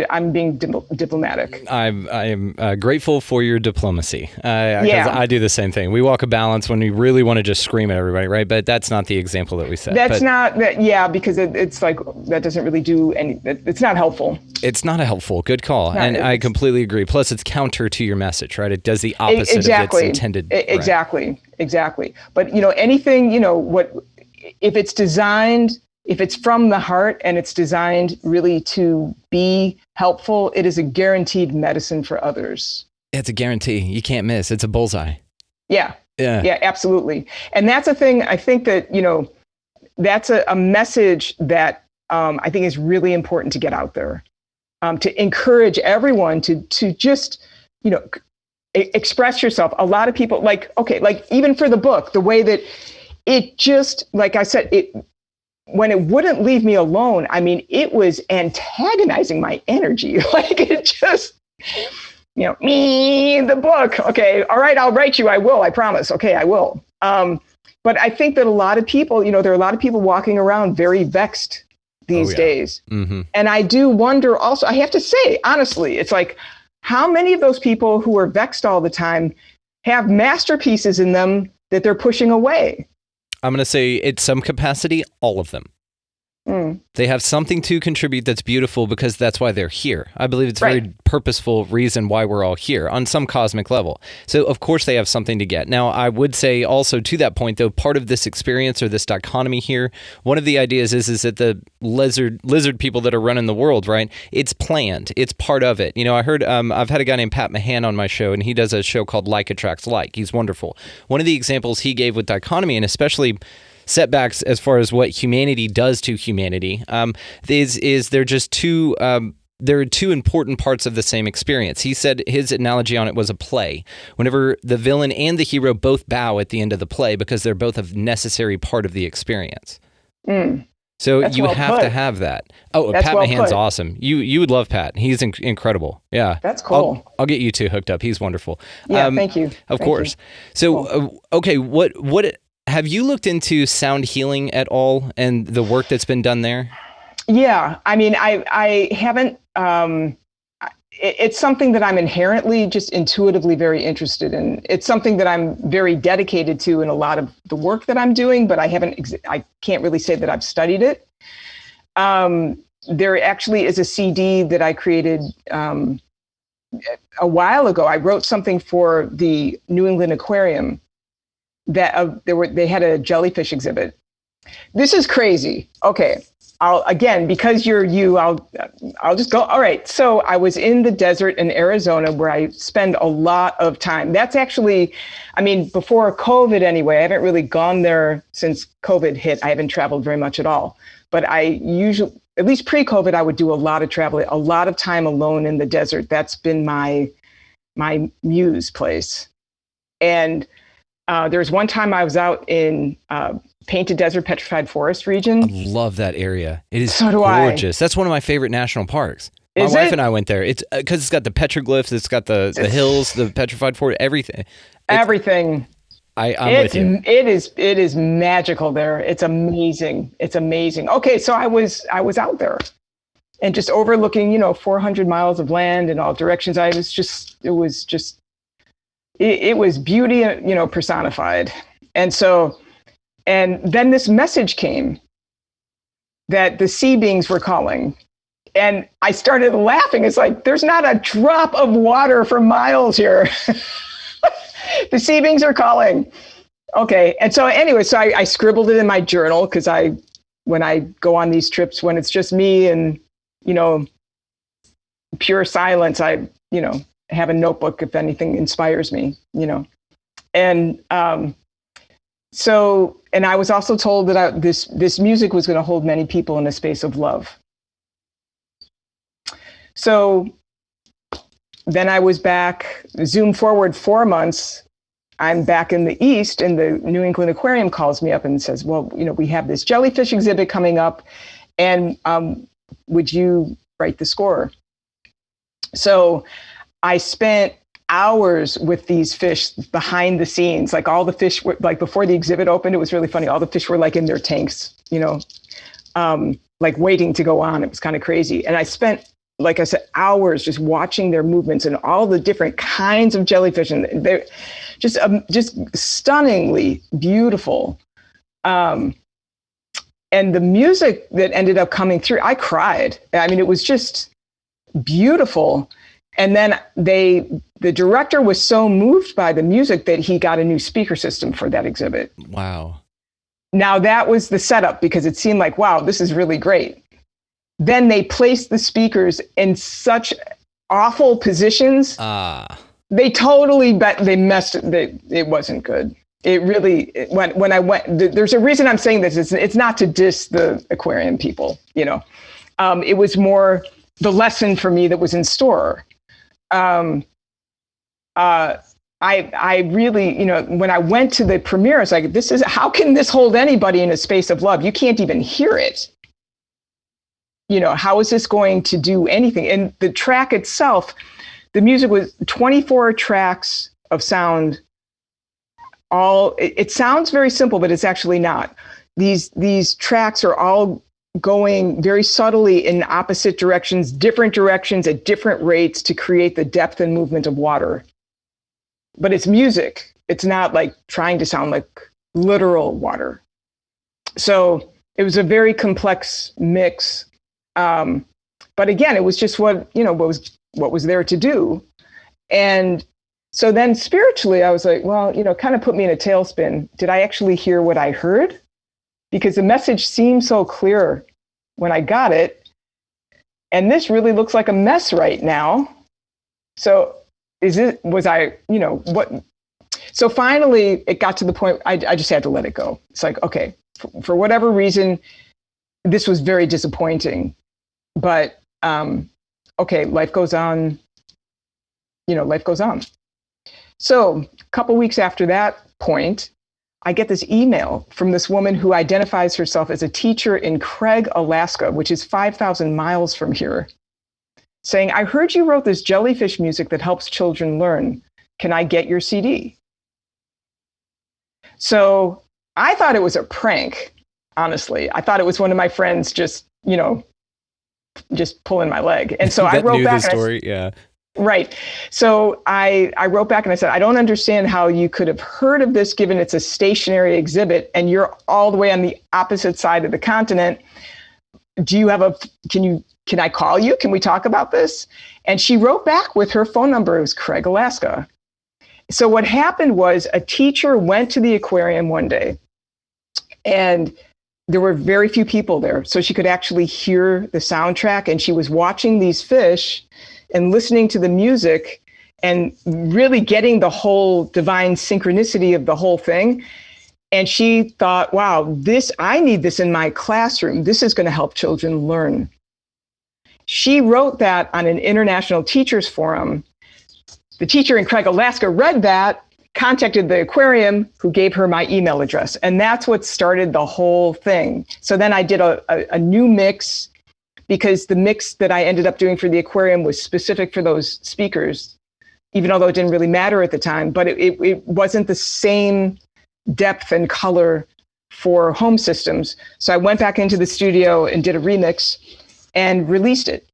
[SPEAKER 2] I'm being diplomatic.
[SPEAKER 3] I am grateful for your diplomacy. Because I do the same thing. We walk a balance when we really want to just scream at everybody, right? But that's not the example that we set.
[SPEAKER 2] Because it's like, that doesn't really do any, it's not helpful.
[SPEAKER 3] It's not helpful. Good call. And I completely agree. Plus, it's counter to your message, right? It does the opposite of its intended.
[SPEAKER 2] Exactly. But, anything, if it's designed, if it's from the heart and it's designed really to be helpful, it is a guaranteed medicine for others.
[SPEAKER 3] It's a guarantee. You can't miss. It's a bullseye.
[SPEAKER 2] Yeah, absolutely. And that's a thing, I think that, that's a message that I think is really important to get out there, to encourage everyone to just, express yourself. A lot of people like even for the book, the way that it just, like I said, when it wouldn't leave me alone, it was antagonizing my energy. Like it just, the book. Okay, all right, I'll write you. I will. I promise. Okay, I will. But I think that a lot of people, there are a lot of people walking around very vexed these days. Mm-hmm. And I do wonder also, I have to say, honestly, it's like, how many of those people who are vexed all the time have masterpieces in them that they're pushing away?
[SPEAKER 3] I'm going to say, it's some capacity, all of them. They have something to contribute that's beautiful because that's why they're here. I believe it's a very purposeful reason why we're all here on some cosmic level. So, of course, they have something to get. Now, I would say also to that point, though, part of this experience or this dichotomy here, one of the ideas is that the lizard people that are running the world, right, it's planned. It's part of it. I heard, I've had a guy named Pat Mahan on my show, and he does a show called Like Attracts Like. He's wonderful. One of the examples he gave with dichotomy, and especially setbacks as far as what humanity does to humanity, is they're just two. There are two important parts of the same experience. He said his analogy on it was a play. Whenever the villain and the hero both bow at the end of the play because they're both a necessary part of the experience. So
[SPEAKER 2] That's
[SPEAKER 3] you
[SPEAKER 2] well
[SPEAKER 3] have
[SPEAKER 2] put.
[SPEAKER 3] to have that. Oh,
[SPEAKER 2] That's
[SPEAKER 3] Pat
[SPEAKER 2] well
[SPEAKER 3] Mahan's
[SPEAKER 2] put.
[SPEAKER 3] awesome. You would love Pat. He's incredible. Yeah.
[SPEAKER 2] That's cool.
[SPEAKER 3] I'll get you two hooked up. He's wonderful.
[SPEAKER 2] Yeah, thank you.
[SPEAKER 3] Of course. So, okay, what have you looked into sound healing at all and the work that's been done there?
[SPEAKER 2] Yeah, I haven't. It's something that I'm inherently just intuitively very interested in. It's something that I'm very dedicated to in a lot of the work that I'm doing, but I can't really say that I've studied it. There actually is a CD that I created a while ago. I wrote something for the New England Aquarium that they had a jellyfish exhibit. This is crazy. Okay. because you're you, I'll just go. All right. So I was in the desert in Arizona where I spend a lot of time. That's actually, I mean, before COVID anyway, I haven't really gone there since COVID hit. I haven't traveled very much at all. But I usually, at least pre-COVID, I would do a lot of traveling, a lot of time alone in the desert. That's been my muse place. And there was one time I was out in Painted Desert Petrified Forest region.
[SPEAKER 3] I love that area. It is
[SPEAKER 2] so
[SPEAKER 3] gorgeous. That's one of my favorite national parks. My wife and I went there. It's because it's got the petroglyphs, it's got the hills, the petrified forest, everything.
[SPEAKER 2] Everything.
[SPEAKER 3] I'm with you.
[SPEAKER 2] It is magical there. It's amazing. It's amazing. Okay, so I was out there and just overlooking, 400 miles of land in all directions. It was beauty, personified. And then this message came that the sea beings were calling. And I started laughing. It's like, there's not a drop of water for miles here. The sea beings are calling. Okay. And so anyway, I scribbled it in my journal because when I go on these trips, when it's just me and, pure silence, I have a notebook if anything inspires me, And and I was also told that this music was going to hold many people in a space of love. So then I was back, zoom forward 4 months, I'm back in the East, and the New England Aquarium calls me up and says, well, we have this jellyfish exhibit coming up, and would you write the score? So I spent hours with these fish behind the scenes. Like all the fish were, like before the exhibit opened, it was really funny. All the fish were like in their tanks, like waiting to go on. It was kind of crazy. And I spent, like I said, hours just watching their movements and all the different kinds of jellyfish. And they're just stunningly beautiful. And the music that ended up coming through, I cried. I mean, it was just beautiful. And then the director was so moved by the music that he got a new speaker system for that exhibit.
[SPEAKER 3] Wow.
[SPEAKER 2] Now that was the setup because it seemed like, wow, this is really great. Then they placed the speakers in such awful positions. They totally messed it. It wasn't good. It really, when I went, there's a reason I'm saying this. It's not to diss the aquarium people, it was more the lesson for me that was in store. I really, when I went to the premiere, I was like, how can this hold anybody in a space of love? You can't even hear it. How is this going to do anything? And the track itself, the music was 24 tracks of sound. It sounds very simple, but it's actually not. These tracks are all going very subtly in opposite directions, different directions at different rates to create the depth and movement of water. But it's music. It's not like trying to sound like literal water. So it was a very complex mix. But again, it was just what was there to do. And so then spiritually, I was like, well, kind of put me in a tailspin. Did I actually hear what I heard? Because the message seemed so clear when I got it. And this really looks like a mess right now. So what? So finally, it got to the point, I just had to let it go. It's like, okay, for whatever reason, this was very disappointing. But okay, life goes on. Life goes on. So a couple weeks after that point, I get this email from this woman who identifies herself as a teacher in Craig, Alaska, which is 5,000 miles from here, saying, I heard you wrote this jellyfish music that helps children learn. Can I get your CD? So I thought it was a prank, honestly. I thought it was one of my friends just pulling my leg. And so I wrote back.
[SPEAKER 3] The story, yeah.
[SPEAKER 2] Right. So I wrote back and I said, I don't understand how you could have heard of this given it's a stationary exhibit and you're all the way on the opposite side of the continent. Do you have can I call you? Can we talk about this? And she wrote back with her phone number. It was Craig, Alaska. So what happened was a teacher went to the aquarium one day and there were very few people there, so she could actually hear the soundtrack, and she was watching these fish and listening to the music and really getting the whole divine synchronicity of the whole thing. And she thought, wow, I need this in my classroom. This is going to help children learn. She wrote that on an international teachers forum. The teacher in Craig, Alaska read that, contacted the aquarium, who gave her my email address. And that's what started the whole thing. So then I did a new mix, because the mix that I ended up doing for the aquarium was specific for those speakers, even although it didn't really matter at the time. But it wasn't the same depth and color for home systems. So I went back into the studio and did a remix and released it.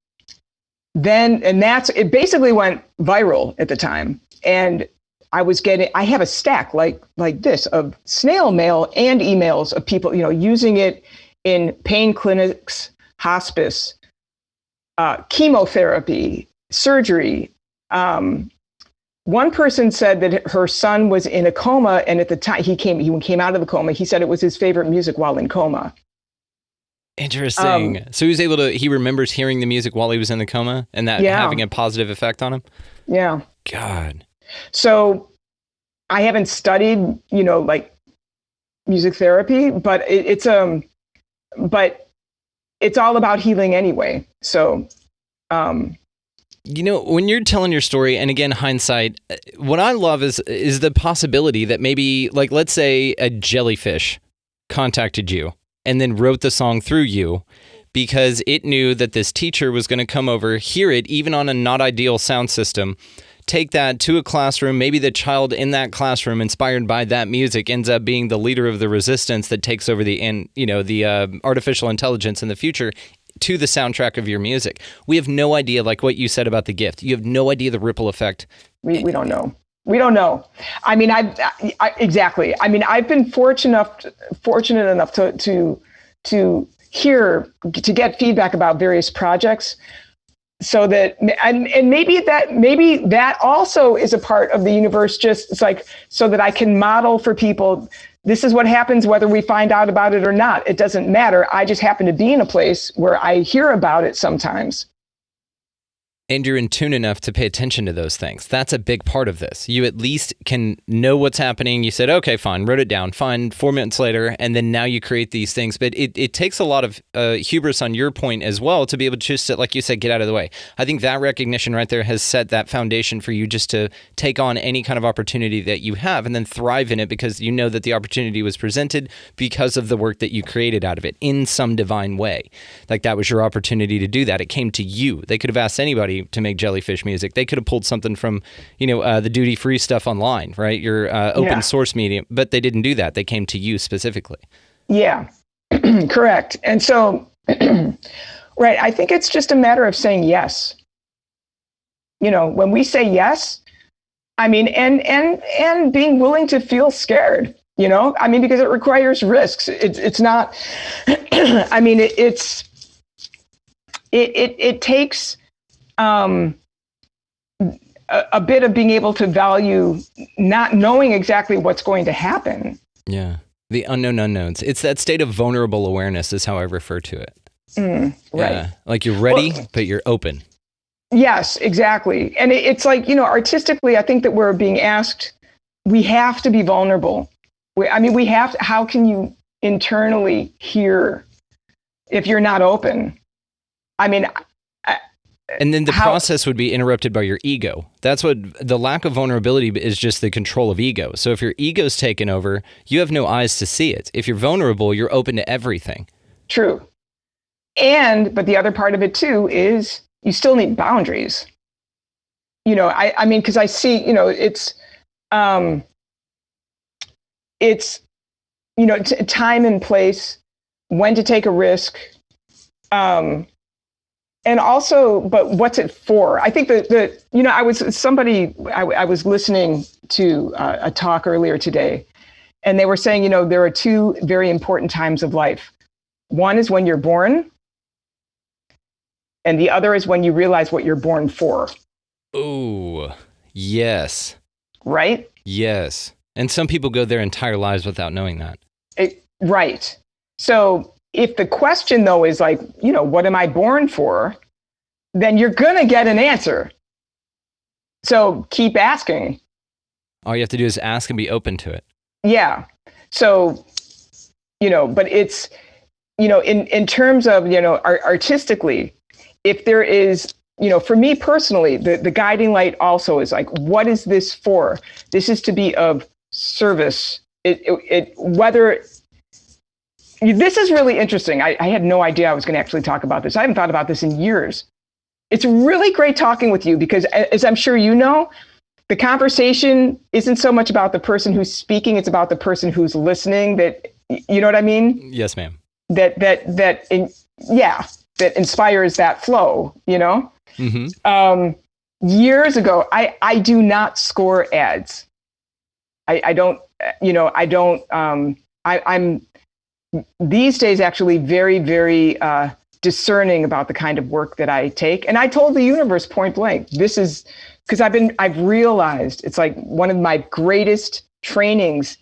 [SPEAKER 2] It basically went viral at the time. And I have a stack like this of snail mail and emails of people, using it in pain clinics, hospice, chemotherapy, surgery. One person said that her son was in a coma, and at the time he came out of the coma, he said it was his favorite music while in coma.
[SPEAKER 3] Interesting. So he remembers hearing the music while he was in the coma, and that having a positive effect on him?
[SPEAKER 2] Yeah.
[SPEAKER 3] God.
[SPEAKER 2] So I haven't studied, like music therapy, but it's all about healing anyway. So,
[SPEAKER 3] when you're telling your story, and again, hindsight, what I love is the possibility that maybe, like, let's say a jellyfish contacted you and then wrote the song through you because it knew that this teacher was going to come over, hear it, even on a not ideal sound system, take that to a classroom. Maybe the child in that classroom, inspired by that music, ends up being the leader of the resistance that takes over the artificial intelligence in the future to the soundtrack of your music. We have no idea, like what you said about the gift. You have no idea the ripple effect.
[SPEAKER 2] We don't know. We don't know. I mean, exactly. I mean, I've been fortunate enough to get feedback about various projects, so that, and maybe that also is a part of the universe. Just, it's like, so that I can model for people, this is what happens whether we find out about it or not. It doesn't matter. I just happen to be in a place where I hear about it sometimes.
[SPEAKER 3] And you're in tune enough to pay attention to those things. That's a big part of this. You at least can know what's happening. You said, okay, fine, wrote it down, fine, 4 minutes later, and then now you create these things. But it takes a lot of hubris on your point as well to be able to just, like you said, get out of the way. I think that recognition right there has set that foundation for you just to take on any kind of opportunity that you have and then thrive in it, because you know that the opportunity was presented because of the work that you created out of it in some divine way. Like, that was your opportunity to do that. It came to you. They could have asked anybody to make jellyfish music. They could have pulled something from, the duty-free stuff online, right? Your open source medium, but they didn't do that. They came to you specifically.
[SPEAKER 2] Yeah, correct. And so, right, I think it's just a matter of saying yes. When we say yes, I mean, and being willing to feel scared, I mean, because it requires risks. It's not, I mean, it takes a bit of being able to value not knowing exactly what's going to happen.
[SPEAKER 3] Yeah. The unknown unknowns. It's that state of vulnerable awareness is how I refer to it.
[SPEAKER 2] Right.
[SPEAKER 3] Yeah. Like, you're ready, but you're open.
[SPEAKER 2] Yes, exactly. And it's like, artistically, I think that we're being asked, we have to be vulnerable. We have to, how can you internally hear if you're not open? I mean,
[SPEAKER 3] and then the process would be interrupted by your ego. That's what the lack of vulnerability is, just the control of ego. So if your ego's taken over, you have no eyes to see it. If you're vulnerable, you're open to everything. True.
[SPEAKER 2] But the other part of it too is you still need boundaries. I mean, because I see, it's time and place, when to take a risk. And also, but what's it for? I think that I was listening to a talk earlier today, and they were saying, there are two very important times of life. One is when you're born, and the other is when you realize what you're born for.
[SPEAKER 3] Oh, yes.
[SPEAKER 2] Right?
[SPEAKER 3] Yes. And some people go their entire lives without knowing that.
[SPEAKER 2] Right. So if the question though is like, what am I born for? Then you're going to get an answer. So keep asking.
[SPEAKER 3] All you have to do is ask and be open to it.
[SPEAKER 2] Yeah. So, but it's, in terms of, artistically, if there is, for me personally, the guiding light also is like, what is this for? This is to be of service. Whether this is really interesting. I had no idea I was going to actually talk about this. I haven't thought about this in years. It's really great talking with you because, as I'm sure you know, the conversation isn't so much about the person who's speaking, it's about the person who's listening. That, you know what I mean?
[SPEAKER 3] Yes, ma'am.
[SPEAKER 2] That inspires that flow,
[SPEAKER 3] Mm-hmm.
[SPEAKER 2] Years ago, I do not score ads. I'm these days actually very, very discerning about the kind of work that I take. And I told the universe point blank, this is because I've realized it's like one of my greatest trainings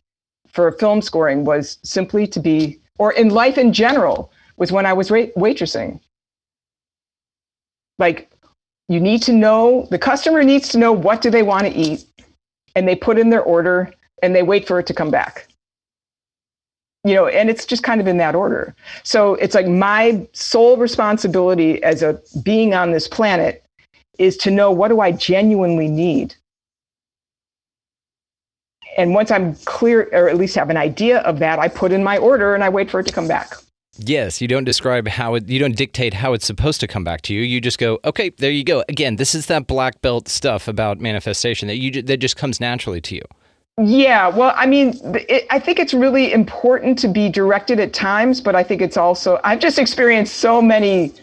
[SPEAKER 2] for film scoring was simply to be, or in life in general, was when I was waitressing. Like, you need to know, the customer needs to know what do they want to eat, and they put in their order and they wait for it to come back. And it's just kind of in that order. So it's like my sole responsibility as a being on this planet is to know, what do I genuinely need? And once I'm clear, or at least have an idea of that, I put in my order and I wait for it to come back.
[SPEAKER 3] Yes, you don't describe you don't dictate how it's supposed to come back to you. You just go, okay, there you go. Again, this is that black belt stuff about manifestation that just comes naturally to you. Yeah,
[SPEAKER 2] well, I mean, I think it's really important to be directed at times, but I think it's also, I've just experienced so many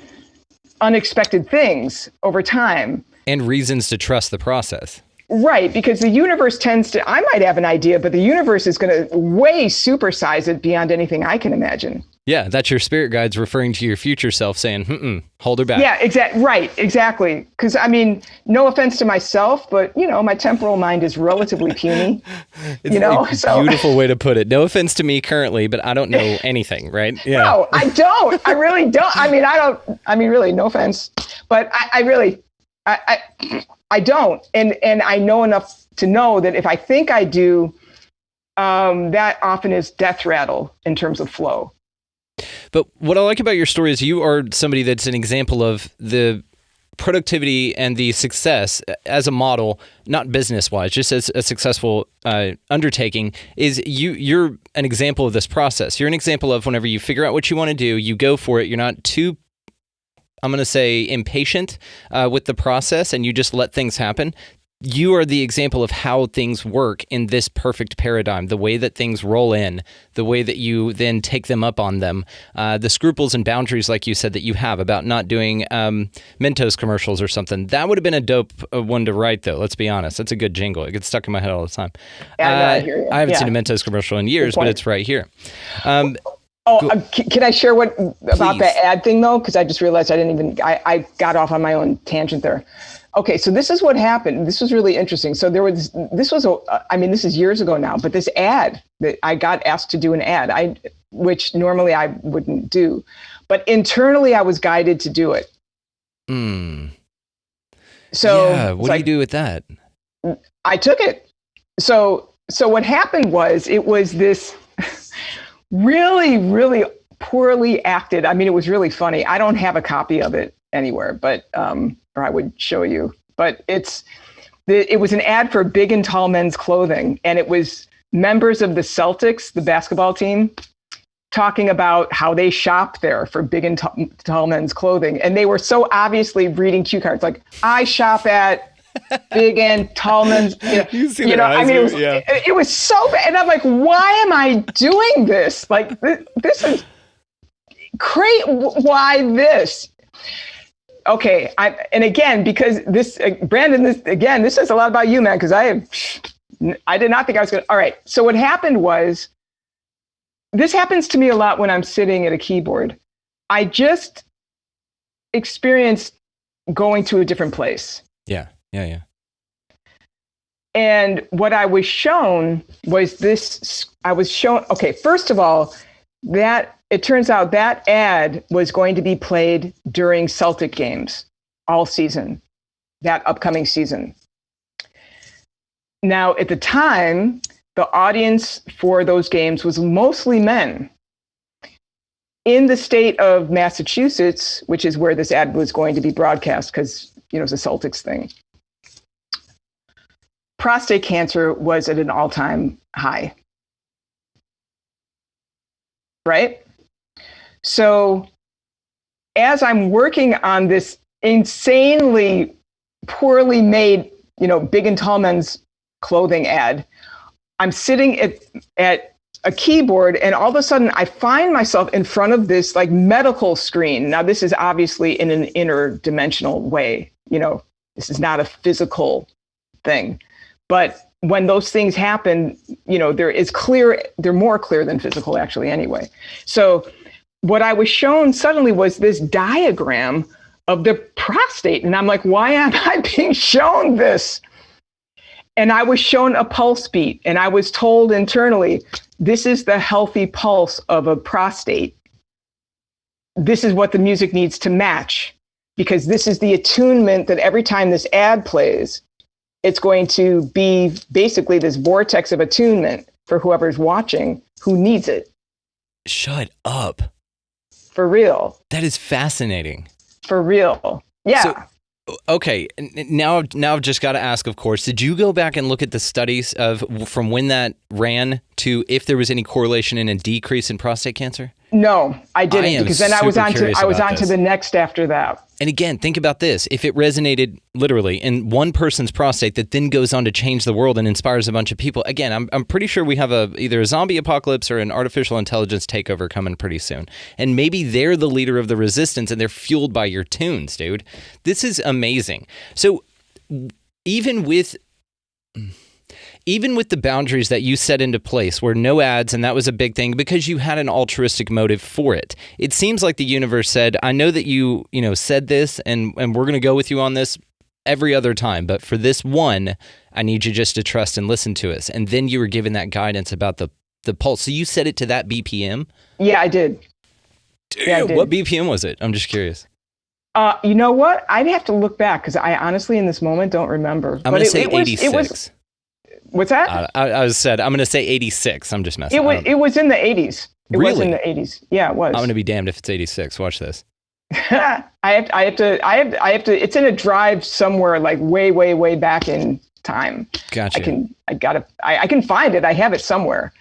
[SPEAKER 2] unexpected things over time.
[SPEAKER 3] And reasons to trust the process.
[SPEAKER 2] Right, because the universe tends to, I might have an idea, but the universe is going to way supersize it beyond anything I can imagine.
[SPEAKER 3] Yeah, that's your spirit guides referring to your future self saying, hold her back.
[SPEAKER 2] Yeah, exactly. Because, I mean, no offense to myself, but, my temporal mind is relatively puny.
[SPEAKER 3] It's a beautiful way to put it. No offense to me currently, but I don't know anything, right? Yeah.
[SPEAKER 2] No, I don't. I really don't. I mean, really, no offense. But I really don't. And I know enough to know that if I think I do, that often is death rattle in terms of flow.
[SPEAKER 3] But what I like about your story is you are somebody that's an example of the productivity and the success as a model, not business-wise, just as a successful undertaking, is you're an example of this process. You're an example of whenever you figure out what you want to do, you go for it. You're not too, I'm going to say, impatient with the process, and you just let things happen. You are the example of how things work in this perfect paradigm, the way that things roll in, the way that you then take them up on them, the scruples and boundaries, like you said, that you have about not doing Mentos commercials or something. That would have been a dope one to write, though. Let's be honest. That's a good jingle. It gets stuck in my head all the time.
[SPEAKER 2] Yeah, I hear you.
[SPEAKER 3] I haven't seen a Mentos commercial in years, but it's right here.
[SPEAKER 2] Can I share about the ad thing, though? Because I just realized I got off on my own tangent there. Okay, so this is what happened. This was really interesting. So this is years ago now, but this ad that I got asked to do an ad, which normally I wouldn't do, but internally I was guided to do it. So
[SPEAKER 3] yeah, what do you do with that?
[SPEAKER 2] I took it. So what happened was it was this really, really poorly acted. I mean, it was really funny. I don't have a copy of it anywhere, but or I would show you. But it was an ad for Big and Tall Men's Clothing, and it was members of the Celtics, the basketball team, talking about how they shop there for Big and Tall Men's Clothing, and they were so obviously reading cue cards, like, I shop at Big and Tall Men's. It was so bad, and I'm like, why am I doing this? Like, this is great. Why this? Okay, and again, because this, Brandon, this says a lot about you, man, because I did not think I was going to. All right, so what happened was, this happens to me a lot when I'm sitting at a keyboard. I just experienced going to a different place.
[SPEAKER 3] Yeah.
[SPEAKER 2] And what I was shown was this, okay, first of all, that it turns out that ad was going to be played during Celtic games all season, that upcoming season. Now, at the time, the audience for those games was mostly men. In the state of Massachusetts, which is where this ad was going to be broadcast, because, it's a Celtics thing, prostate cancer was at an all-time high. Right? So as I'm working on this insanely poorly made, Big and Tall Men's clothing ad, I'm sitting at a keyboard, and all of a sudden I find myself in front of this like medical screen. Now, this is obviously in an interdimensional way. This is not a physical thing. But when those things happen, they're more clear than physical, actually, anyway. So what I was shown suddenly was this diagram of the prostate. And I'm like, why am I being shown this? And I was shown a pulse beat, and I was told internally, this is the healthy pulse of a prostate. This is what the music needs to match, because this is the attunement that every time this ad plays, it's going to be basically this vortex of attunement for whoever's watching who needs it.
[SPEAKER 3] Shut up.
[SPEAKER 2] For real.
[SPEAKER 3] That is fascinating.
[SPEAKER 2] For real. Yeah.
[SPEAKER 3] So, okay, now I've just got to ask, of course, did you go back and look at the studies from when that ran to if there was any correlation in a decrease in prostate cancer?
[SPEAKER 2] No, I didn't, because then I was on to the next after that.
[SPEAKER 3] And again, think about this. If it resonated literally in one person's prostate that then goes on to change the world and inspires a bunch of people, again, I'm pretty sure we have either a zombie apocalypse or an artificial intelligence takeover coming pretty soon. And maybe they're the leader of the resistance and they're fueled by your tunes, dude. This is amazing. So even with the boundaries that you set into place where no ads, and that was a big thing because you had an altruistic motive for it. It seems like the universe said, I know that you said this and we're going to go with you on this every other time, but for this one, I need you just to trust and listen to us. And then you were given that guidance about the pulse. So you set it to that BPM?
[SPEAKER 2] Yeah, I did.
[SPEAKER 3] Yeah, I did. What BPM was it? I'm just curious.
[SPEAKER 2] You know what? I'd have to look back because I honestly in this moment don't remember.
[SPEAKER 3] I'm going to say 86.
[SPEAKER 2] What's that?
[SPEAKER 3] I said I'm going to say 86. I'm just messing.
[SPEAKER 2] It was in the 80s. It
[SPEAKER 3] really?
[SPEAKER 2] was in the 80s. Yeah, it was.
[SPEAKER 3] I'm going to be damned if it's 86. Watch this.
[SPEAKER 2] I have to. It's in a drive somewhere, like way back in time.
[SPEAKER 3] Gotcha.
[SPEAKER 2] I can find it. I have it somewhere,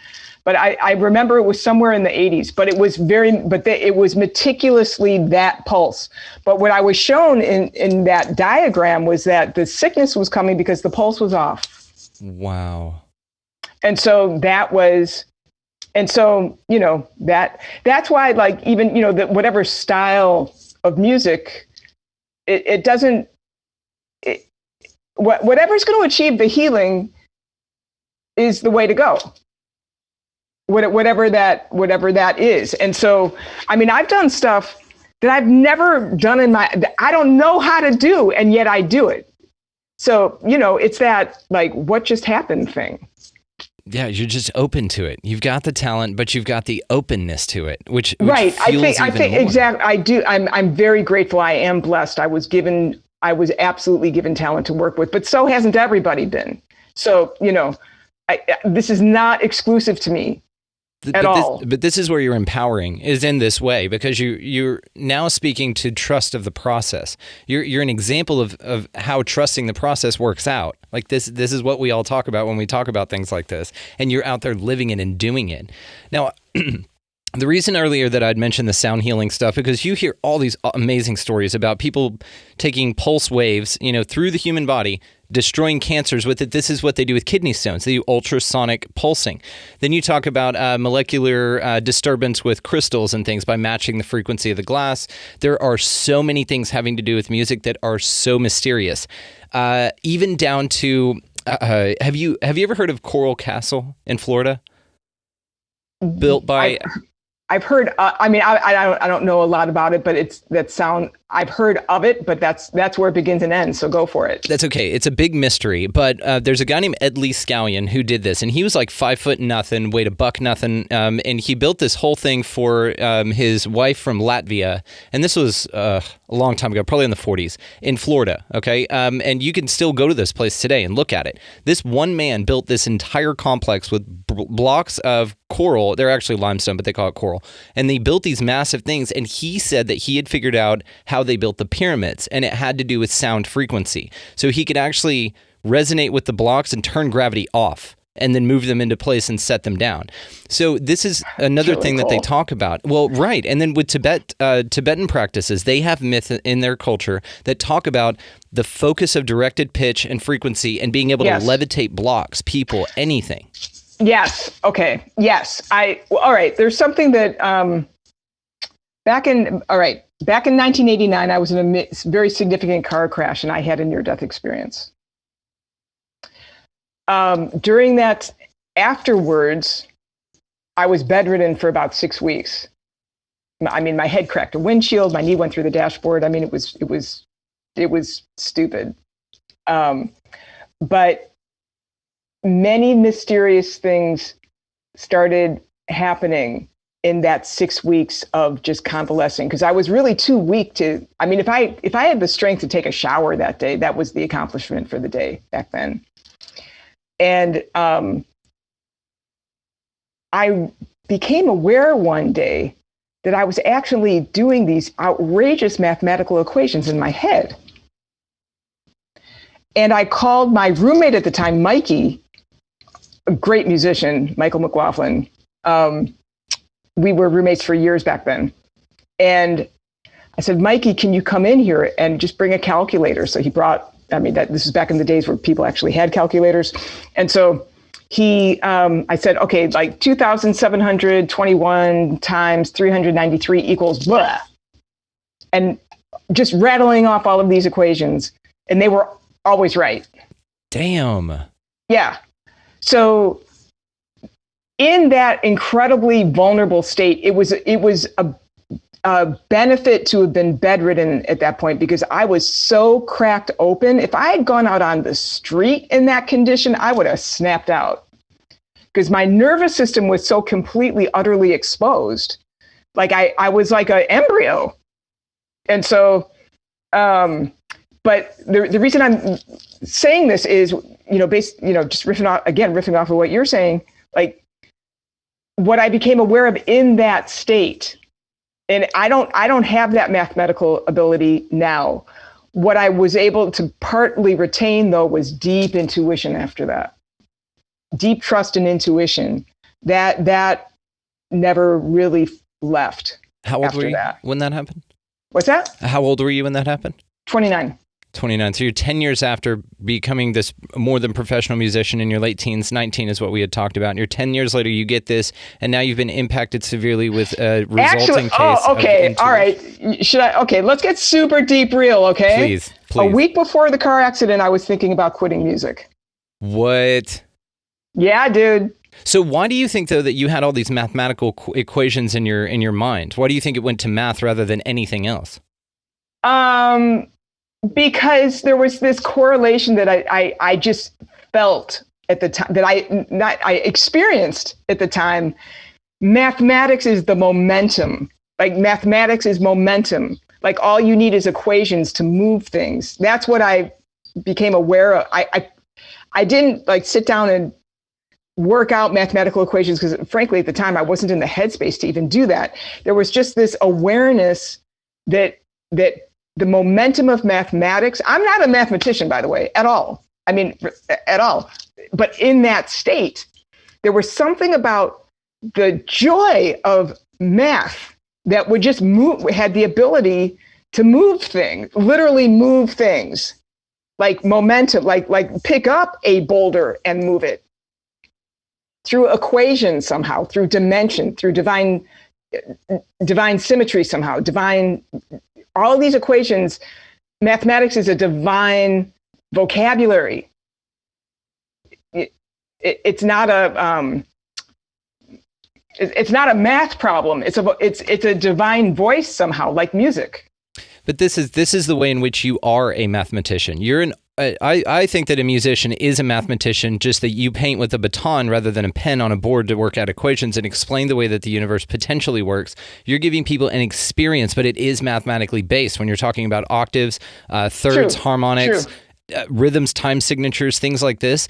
[SPEAKER 2] but I remember it was somewhere in the 80s. But it was it was meticulously that pulse. But what I was shown in that diagram was that the sickness was coming because the pulse was off.
[SPEAKER 3] Wow.
[SPEAKER 2] And so that's why, like, even, that whatever style of music, whatever's going to achieve the healing is the way to go. Whatever that is. And so, I mean, I've done stuff that I've never done I don't know how to do, and yet I do it. So, it's that, like, what just happened thing.
[SPEAKER 3] Yeah, you're just open to it. You've got the talent, but you've got the openness to it, which
[SPEAKER 2] right.
[SPEAKER 3] Feels
[SPEAKER 2] I think
[SPEAKER 3] more.
[SPEAKER 2] Exactly. I do. I'm very grateful. I am blessed. I was absolutely given talent to work with, but so hasn't everybody been. So, this is not exclusive to me.
[SPEAKER 3] But this is where you're empowering, is in this way, because you're now speaking to trust of the process. You're an example of how trusting the process works out. Like this is what we all talk about when we talk about things like this, and you're out there living it and doing it. Now, the reason earlier that I'd mentioned the sound healing stuff, because you hear all these amazing stories about people taking pulse waves, through the human body, destroying cancers with it. This is what they do with kidney stones. They do ultrasonic pulsing. Then you talk about molecular disturbance with crystals and things by matching the frequency of the glass. There are so many things having to do with music that are so mysterious. Even down to, have you ever heard of Coral Castle in Florida? Built by...
[SPEAKER 2] I've heard. I don't know a lot about it, but I've heard of it, but that's where it begins and ends. So go for it.
[SPEAKER 3] That's okay. It's a big mystery, but there's a guy named Ed Lee Scallion who did this, and he was like 5'0", weighed $1 and he built this whole thing for his wife from Latvia, and this was a long time ago, probably in the 40s, in Florida. Okay, and you can still go to this place today and look at it. This one man built this entire complex with blocks of coral. They're actually limestone, but they call it coral. And they built these massive things. And he said that he had figured out how they built the pyramids, and it had to do with sound frequency. So he could actually resonate with the blocks and turn gravity off and then move them into place and set them down. So this is another
[SPEAKER 2] really
[SPEAKER 3] thing that they
[SPEAKER 2] cool.
[SPEAKER 3] talk about. Well, right. And then with Tibetan practices, they have myth in their culture that talk about the focus of directed pitch and frequency and being able
[SPEAKER 2] Yes.
[SPEAKER 3] to levitate blocks, people, anything.
[SPEAKER 2] Yes. Okay. Yes. All right. There's something that back in 1989, I was in a very significant car crash, and I had a near-death experience. During that, afterwards, I was bedridden for about 6 weeks. I mean, my head cracked a windshield, my knee went through the dashboard. I mean, it was stupid. But many mysterious things started happening in that 6 weeks of just convalescing, because I was really too weak to. I mean, if I had the strength to take a shower that day, that was the accomplishment for the day back then. And I became aware one day that I was actually doing these outrageous mathematical equations in my head. And I called my roommate at the time, Mikey, a great musician, Michael McLaughlin. We were roommates for years back then. And I said, Mikey, can you come in here and just bring a calculator? So he brought, this is back in the days where people actually had calculators. And so I said, okay, like 2,721 times 393 equals blah. And just rattling off all of these equations. And they were always right.
[SPEAKER 3] Damn.
[SPEAKER 2] Yeah. So in that incredibly vulnerable state, it was a benefit to have been bedridden at that point, because I was so cracked open. If I had gone out on the street in that condition, I would have snapped out, because my nervous system was so completely, utterly exposed. Like I was like an embryo. And so, but the reason I'm saying this is, just riffing off of what you're saying, like what I became aware of in that state. And I don't have that mathematical ability now. What I was able to partly retain, though, was deep intuition after that. Deep trust and intuition. That never really left.
[SPEAKER 3] How old
[SPEAKER 2] after
[SPEAKER 3] were you
[SPEAKER 2] that.
[SPEAKER 3] when that happened?
[SPEAKER 2] What's that?
[SPEAKER 3] How old were you when that happened?
[SPEAKER 2] 29.
[SPEAKER 3] 29. So you're 10 years after becoming this more than professional musician in your late teens. 19 is what we had talked about. And you're 10 years later, you get this, and now you've been impacted severely with a resulting case.
[SPEAKER 2] Okay. All right. Okay, let's get super deep real, okay?
[SPEAKER 3] Please.
[SPEAKER 2] A week before the car accident, I was thinking about quitting music.
[SPEAKER 3] What?
[SPEAKER 2] Yeah, dude.
[SPEAKER 3] So why do you think, though, that you had all these mathematical equations in your mind? Why do you think it went to math rather than anything else? Because there was this correlation that I just felt at the time, that I experienced at the time. Mathematics is the momentum. Like mathematics is momentum. Like all you need is equations to move things. That's what I became aware of. I didn't like sit down and work out mathematical equations, because frankly, at the time, I wasn't in the headspace to even do that. There was just this awareness that the momentum of mathematics. I'm not a mathematician, by the way, at all. I mean, at all. But in that state, there was something about the joy of math that would just move, had the ability to move things, literally move things, like momentum, like pick up a boulder and move it through equation somehow, through dimension, through divine symmetry somehow, all of these equations. Mathematics is a divine vocabulary. It's not a math problem. It's a divine voice somehow, like music. But this is the way in which you are a mathematician. I think that a musician is a mathematician, just that you paint with a baton rather than a pen on a board to work out equations and explain the way that the universe potentially works. You're giving people an experience, but it is mathematically based when you're talking about octaves, thirds, harmonics, rhythms, time signatures, things like this.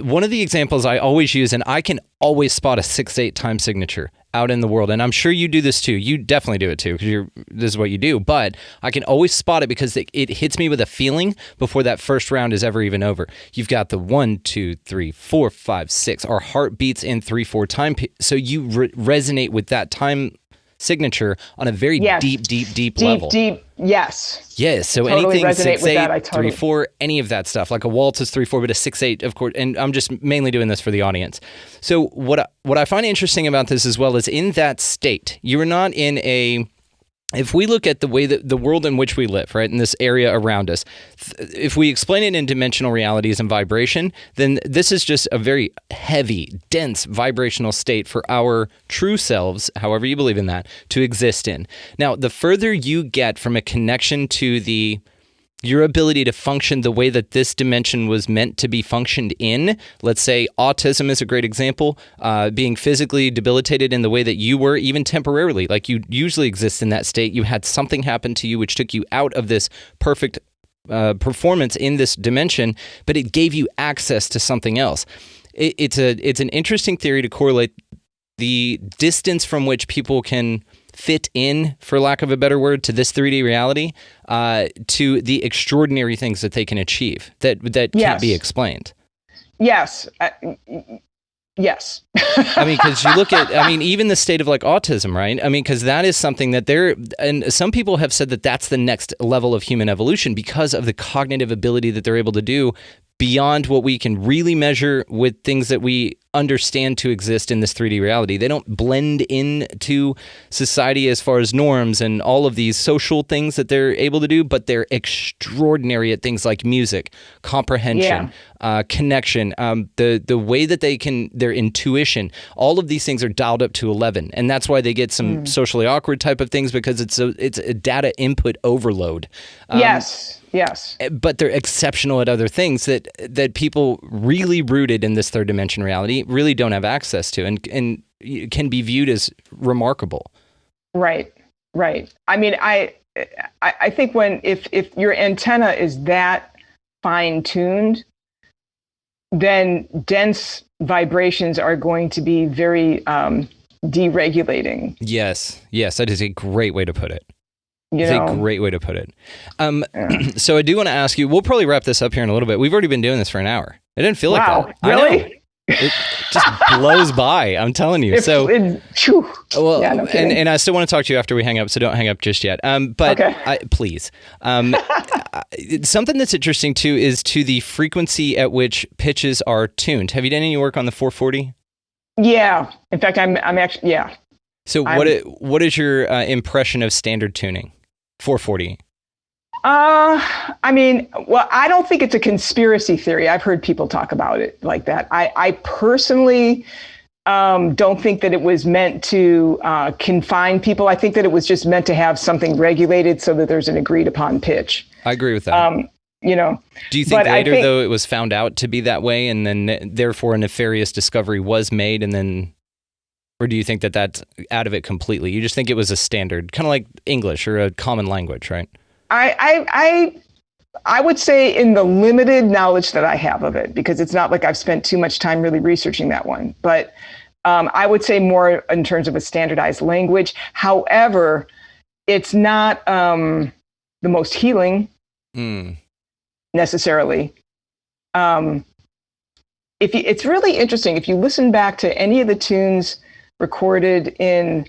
[SPEAKER 3] One of the examples I always use, and I can always spot a 6/8 time signature out in the world, and I'm sure you do this too. You definitely do it too, because this is what you do. But I can always spot it because it hits me with a feeling before that first round is ever even over. You've got the 1, 2, 3, 4, 5, 6. Our heart beats in 3/4 time, so you resonate with that time signature on a very deep level. Deep,
[SPEAKER 2] yes.
[SPEAKER 3] Yes, so
[SPEAKER 2] totally
[SPEAKER 3] anything
[SPEAKER 2] resonate
[SPEAKER 3] 6/8,
[SPEAKER 2] with that. I totally
[SPEAKER 3] 3/4, any of that stuff. Like a waltz is 3/4, but a 6/8, of course. And I'm just mainly doing this for the audience. So what I find interesting about this as well is in that state, you are not in a. If we look at the way that the world in which we live, right, in this area around us, if we explain it in dimensional realities and vibration, then this is just a very heavy, dense vibrational state for our true selves, however you believe in that, to exist in. Now, the further you get from a connection to your ability to function the way that this dimension was meant to be functioned in. Let's say autism is a great example, being physically debilitated in the way that you were, even temporarily, like you usually exist in that state. You had something happen to you which took you out of this perfect performance in this dimension, but it gave you access to something else. It's an interesting theory to correlate the distance from which people can fit in, for lack of a better word, to this 3D reality, to the extraordinary things that they can achieve that can't be explained.
[SPEAKER 2] Yes. Yes.
[SPEAKER 3] I mean, because you look at, even the state of like autism, right? I mean, because that is something that and some people have said that that's the next level of human evolution because of the cognitive ability that they're able to do beyond what we can really measure with things that we understand to exist in this 3D reality. They don't blend into society as far as norms and all of these social things that they're able to do, but they're extraordinary at things like music, comprehension, connection, the way that their intuition, all of these things are dialed up to 11. And that's why they get some socially awkward type of things, because it's a data input overload.
[SPEAKER 2] Yes.
[SPEAKER 3] But they're exceptional at other things that people really rooted in this third dimension reality really don't have access to, and can be viewed as remarkable.
[SPEAKER 2] Right. I mean, I think if your antenna is that fine tuned, then dense vibrations are going to be very deregulating.
[SPEAKER 3] Yes, that is a great way to put it.
[SPEAKER 2] It's
[SPEAKER 3] a great way to put it. So I do want to ask you, we'll probably wrap this up here in a little bit. We've already been doing this for an hour. It didn't feel like that.
[SPEAKER 2] Really?
[SPEAKER 3] It just blows by. I'm telling you. And I still want to talk to you after we hang up, so don't hang up just yet. But okay. Please. Something that's interesting too is to the frequency at which pitches are tuned. Have you done any work on the 440?
[SPEAKER 2] Yeah. In fact, I'm actually.
[SPEAKER 3] So what is your impression of standard tuning? 440.
[SPEAKER 2] I mean, well, I don't think it's a conspiracy theory. I've heard people talk about it like that. I personally don't think that it was meant to confine people. I think that it was just meant to have something regulated so that there's an agreed upon pitch. I
[SPEAKER 3] agree with that.
[SPEAKER 2] Do
[SPEAKER 3] you think later, though, it was found out to be that way, and then therefore a nefarious discovery was made, and then, or do you think that that's out of it completely? You just think it was a standard, kind of like English or a common language, right?
[SPEAKER 2] I would say in the limited knowledge that I have of it, because it's not like I've spent too much time really researching that one, but I would say more in terms of a standardized language. However, it's not the most healing necessarily. It's really interesting. If you listen back to any of the tunes recorded in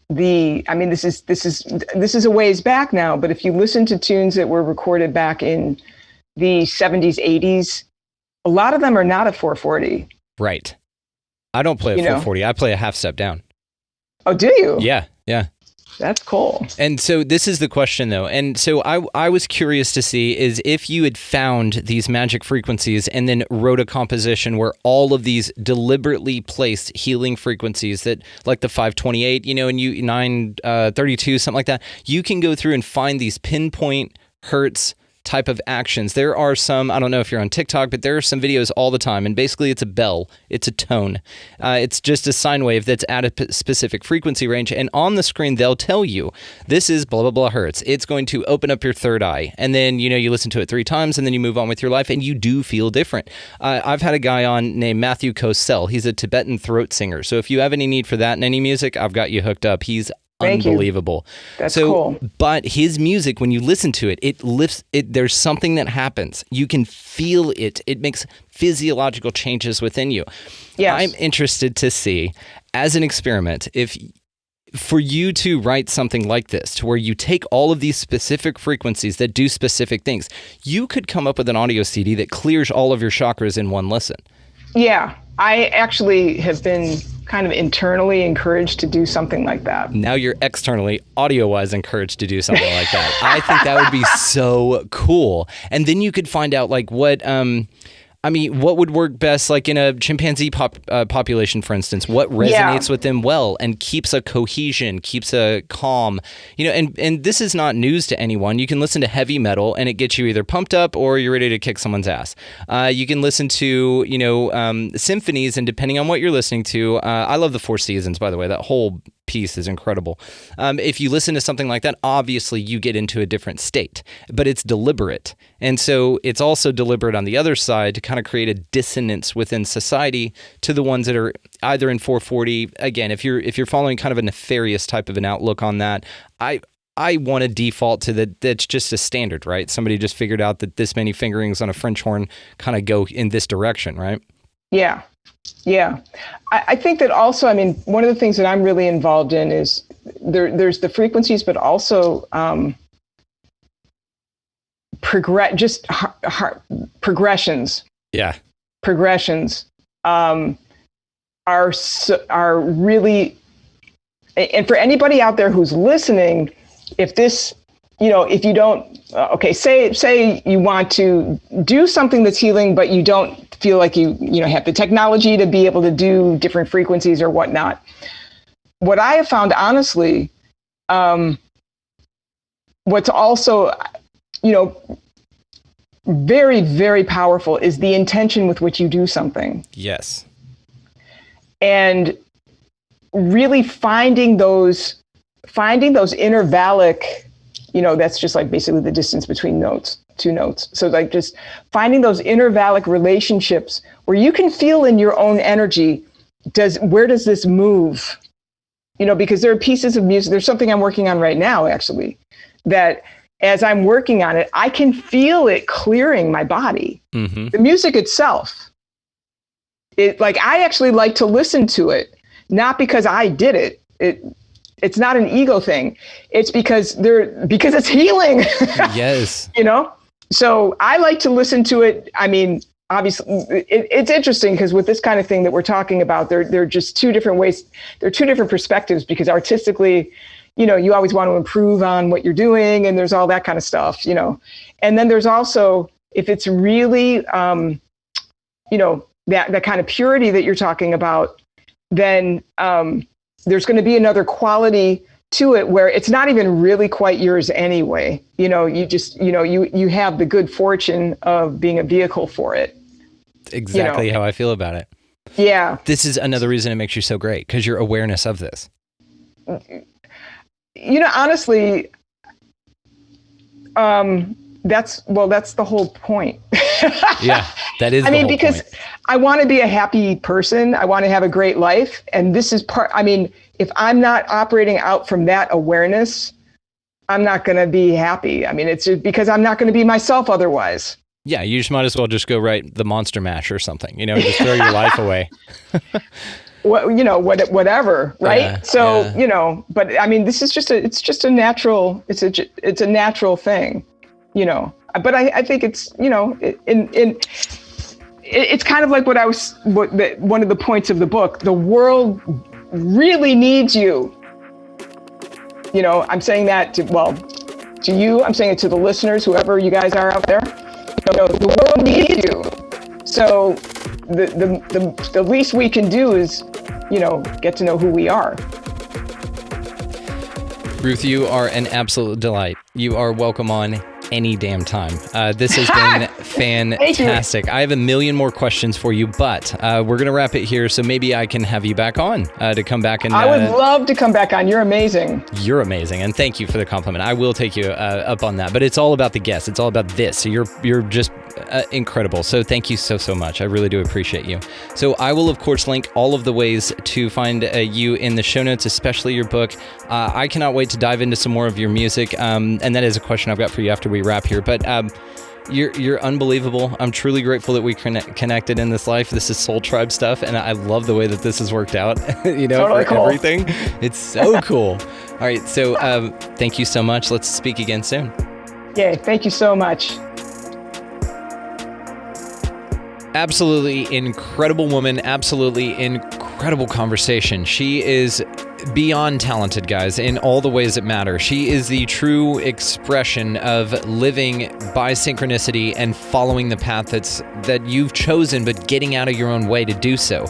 [SPEAKER 2] this is a ways back now, but if you listen to tunes that were recorded back in the 70s, 80s, a lot of them are not a 440.
[SPEAKER 3] Right. I don't play a 440. I play a half step down.
[SPEAKER 2] Oh, do you?
[SPEAKER 3] Yeah.
[SPEAKER 2] That's cool.
[SPEAKER 3] And so this is the question, though. And so I was curious to see is if you had found these magic frequencies and then wrote a composition where all of these deliberately placed healing frequencies that, like the 528, and you 932, something like that, you can go through and find these pinpoint hertz type of actions. There are some, I don't know if you're on TikTok, but there are some videos all the time, and basically it's a bell, it's a tone. It's just a sine wave that's at a specific frequency range, and on the screen they'll tell you, this is blah, blah, blah hertz. It's going to open up your third eye, and then, you listen to it 3 times, and then you move on with your life, and you do feel different. I've had a guy on named Matthew Kosel. He's a Tibetan throat singer, so if you have any need for that in any music, I've got you hooked up. He's unbelievable.
[SPEAKER 2] That's cool.
[SPEAKER 3] But his music, when you listen to it, it lifts it. There's something that happens. You can feel it. It makes physiological changes within you.
[SPEAKER 2] Yes.
[SPEAKER 3] I'm interested to see, as an experiment, if for you to write something like this, to where you take all of these specific frequencies that do specific things, you could come up with an audio CD that clears all of your chakras in one listen.
[SPEAKER 2] Yeah, I actually have been kind of internally encouraged to do something like that.
[SPEAKER 3] Now you're externally, audio-wise, encouraged to do something like that. I think that would be so cool. And then you could find out like what would work best, like in a chimpanzee population, for instance, what resonates with them well and keeps a cohesion, keeps a calm, and this is not news to anyone. You can listen to heavy metal and it gets you either pumped up or you're ready to kick someone's ass. You can listen to, symphonies, and depending on what you're listening to, I love the Four Seasons, by the way, that whole piece is incredible. If you listen to something like that, obviously you get into a different state, but it's deliberate. And so it's also deliberate on the other side to kind of create a dissonance within society to the ones that are either in 440. Again, if you're following kind of a nefarious type of an outlook on that, I want to default to that. That's just a standard, right? Somebody just figured out that this many fingerings on a French horn kind of go in this direction, right?
[SPEAKER 2] Yeah. Yeah. I think that also, one of the things that I'm really involved in is there's the frequencies, but also progressions.
[SPEAKER 3] Yeah.
[SPEAKER 2] Progressions are really, and for anybody out there who's listening, if this, if you don't, say you want to do something that's healing, but you don't feel like you have the technology to be able to do different frequencies or whatnot. What I have found, honestly, what's also, very, very powerful is the intention with which you do something.
[SPEAKER 3] Yes. And
[SPEAKER 2] really finding those inner vallic, that's just like basically the distance between two notes. So like just finding those inner vallic relationships where you can feel in your own energy, where does this move? Because there are pieces of music, there's something I'm working on right now, actually, that as I'm working on it, I can feel it clearing my body. Mm-hmm. The music itself, I actually like to listen to it, not because I did it. It's not an ego thing. It's because it's healing.
[SPEAKER 3] Yes.
[SPEAKER 2] So I like to listen to it. Obviously, it's interesting because with this kind of thing that we're talking about, there are just 2 different ways. There are 2 different perspectives, because artistically, you always want to improve on what you're doing, and there's all that kind of stuff, And then there's also, if it's really, that kind of purity that you're talking about, then there's going to be another quality to it where it's not even really quite yours anyway. You just, you have the good fortune of being a vehicle for it.
[SPEAKER 3] Exactly how I feel about it.
[SPEAKER 2] Yeah.
[SPEAKER 3] This is another reason it makes you so great, because your awareness of this.
[SPEAKER 2] Honestly, that's the whole point.
[SPEAKER 3] Yeah, that is the whole
[SPEAKER 2] because
[SPEAKER 3] point.
[SPEAKER 2] I want to be a happy person. I want to have a great life. And this is if I'm not operating out from that awareness, I'm not going to be happy. It's just because I'm not going to be myself otherwise.
[SPEAKER 3] Yeah, you just might as well just go write the Monster Mash or something, just throw your life away.
[SPEAKER 2] Whatever, right?
[SPEAKER 3] Yeah,
[SPEAKER 2] so,
[SPEAKER 3] yeah.
[SPEAKER 2] But this is it's a natural natural thing, but I think it's, it's kind of like one of the points of the book. The world really needs you. I'm saying that to you, I'm saying it to the listeners, whoever you guys are out there. The world needs you. So the least we can do is, get to know who we are.
[SPEAKER 3] Ruth, you are an absolute delight. You are welcome on any damn time. This has been fantastic. I have a million more questions for you, but we're going to wrap it here, so maybe I can have you back on to come back and...
[SPEAKER 2] I would love to come back on. You're amazing.
[SPEAKER 3] You're amazing, and thank you for the compliment. I will take you up on that, but it's all about the guests. It's all about this. So you're just incredible. So thank you so much. I really do appreciate you. So I will, of course, link all of the ways to find you in the show notes, especially your book. I cannot wait to dive into some more of your music, and that is a question I've got for you after we wrap here. But you're unbelievable. I'm truly grateful that we connected in this life. This is Soul Tribe stuff, and I love the way that this has worked out.
[SPEAKER 2] Totally
[SPEAKER 3] for
[SPEAKER 2] cool.
[SPEAKER 3] Everything. It's so cool. All right, so thank you so much. Let's speak again soon.
[SPEAKER 2] Yay! Thank you so much.
[SPEAKER 3] Absolutely incredible woman. Absolutely incredible conversation. She is beyond talented, guys, in all the ways that matter. She is the true expression of living by synchronicity and following the path that you've chosen, but getting out of your own way to do so.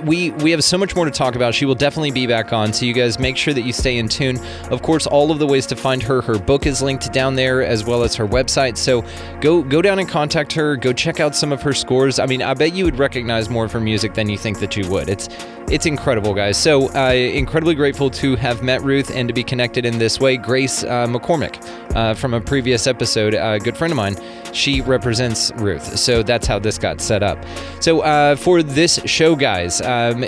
[SPEAKER 3] We have so much more to talk about. She will definitely be back on, so you guys make sure that you stay in tune. Of course, all of the ways to find her book is linked down there, as well as her website. So go down and contact her. Go check out some of her scores. I mean, I bet you would recognize more of her music than you think that you would. It's incredible, guys. So incredibly grateful to have met Ruth and to be connected in this way. Grace McCormick from a previous episode, a good friend of mine, she represents Ruth. So that's how this got set up. So for this show, guys,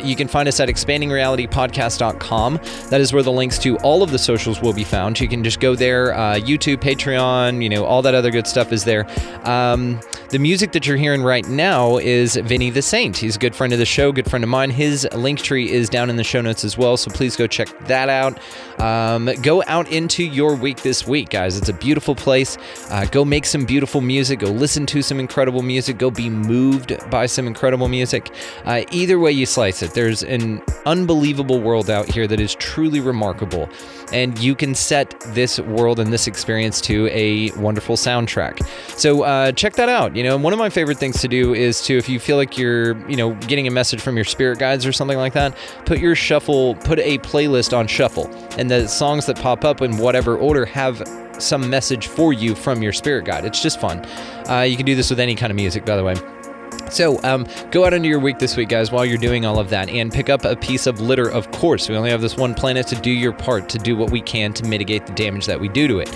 [SPEAKER 3] you can find us at expandingrealitypodcast.com. That is where the links to all of the socials will be found. You can just go there, YouTube, Patreon, all that other good stuff is there. The music that you're hearing right now is Vinny the Saint. He's a good friend of the show, good friend of mine. His link tree is down in the show notes as well, so please go check that out. Go out into your week this week, guys. It's a beautiful place. Go make some beautiful music. Go listen to some incredible music. Go be moved by some incredible music. Either way you slice it, there's an unbelievable world out here that is truly remarkable, and you can set this world and this experience to a wonderful soundtrack. So check that out. One of my favorite things to do is to, if you feel like you're, getting a message from your spirit guides or something like that, put a playlist on shuffle, and the songs that pop up in whatever order have some message for you from your spirit guide. It's just fun. You can do this with any kind of music, by the way. So go out into your week this week, guys, while you're doing all of that, and pick up a piece of litter, of course. We only have this one planet. To do your part, to do what we can to mitigate the damage that we do to it.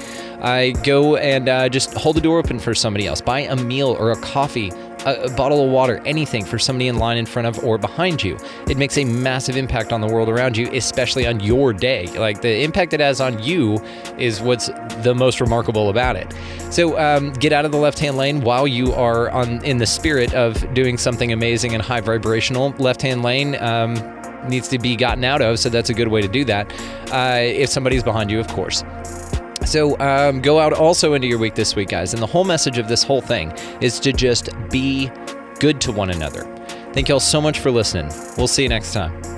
[SPEAKER 3] Go and just hold the door open for somebody else. Buy a meal or a coffee, a bottle of water, anything for somebody in line in front of or behind you. It makes a massive impact on the world around you, especially on your day. Like, the impact it has on you is what's the most remarkable about it. So get out of the left-hand lane while you are in the spirit of doing something amazing and high vibrational. Left-hand lane needs to be gotten out of, so that's a good way to do that. If somebody's behind you, of course. So go out also into your week this week, guys. And the whole message of this whole thing is to just be good to one another. Thank y'all so much for listening. We'll see you next time.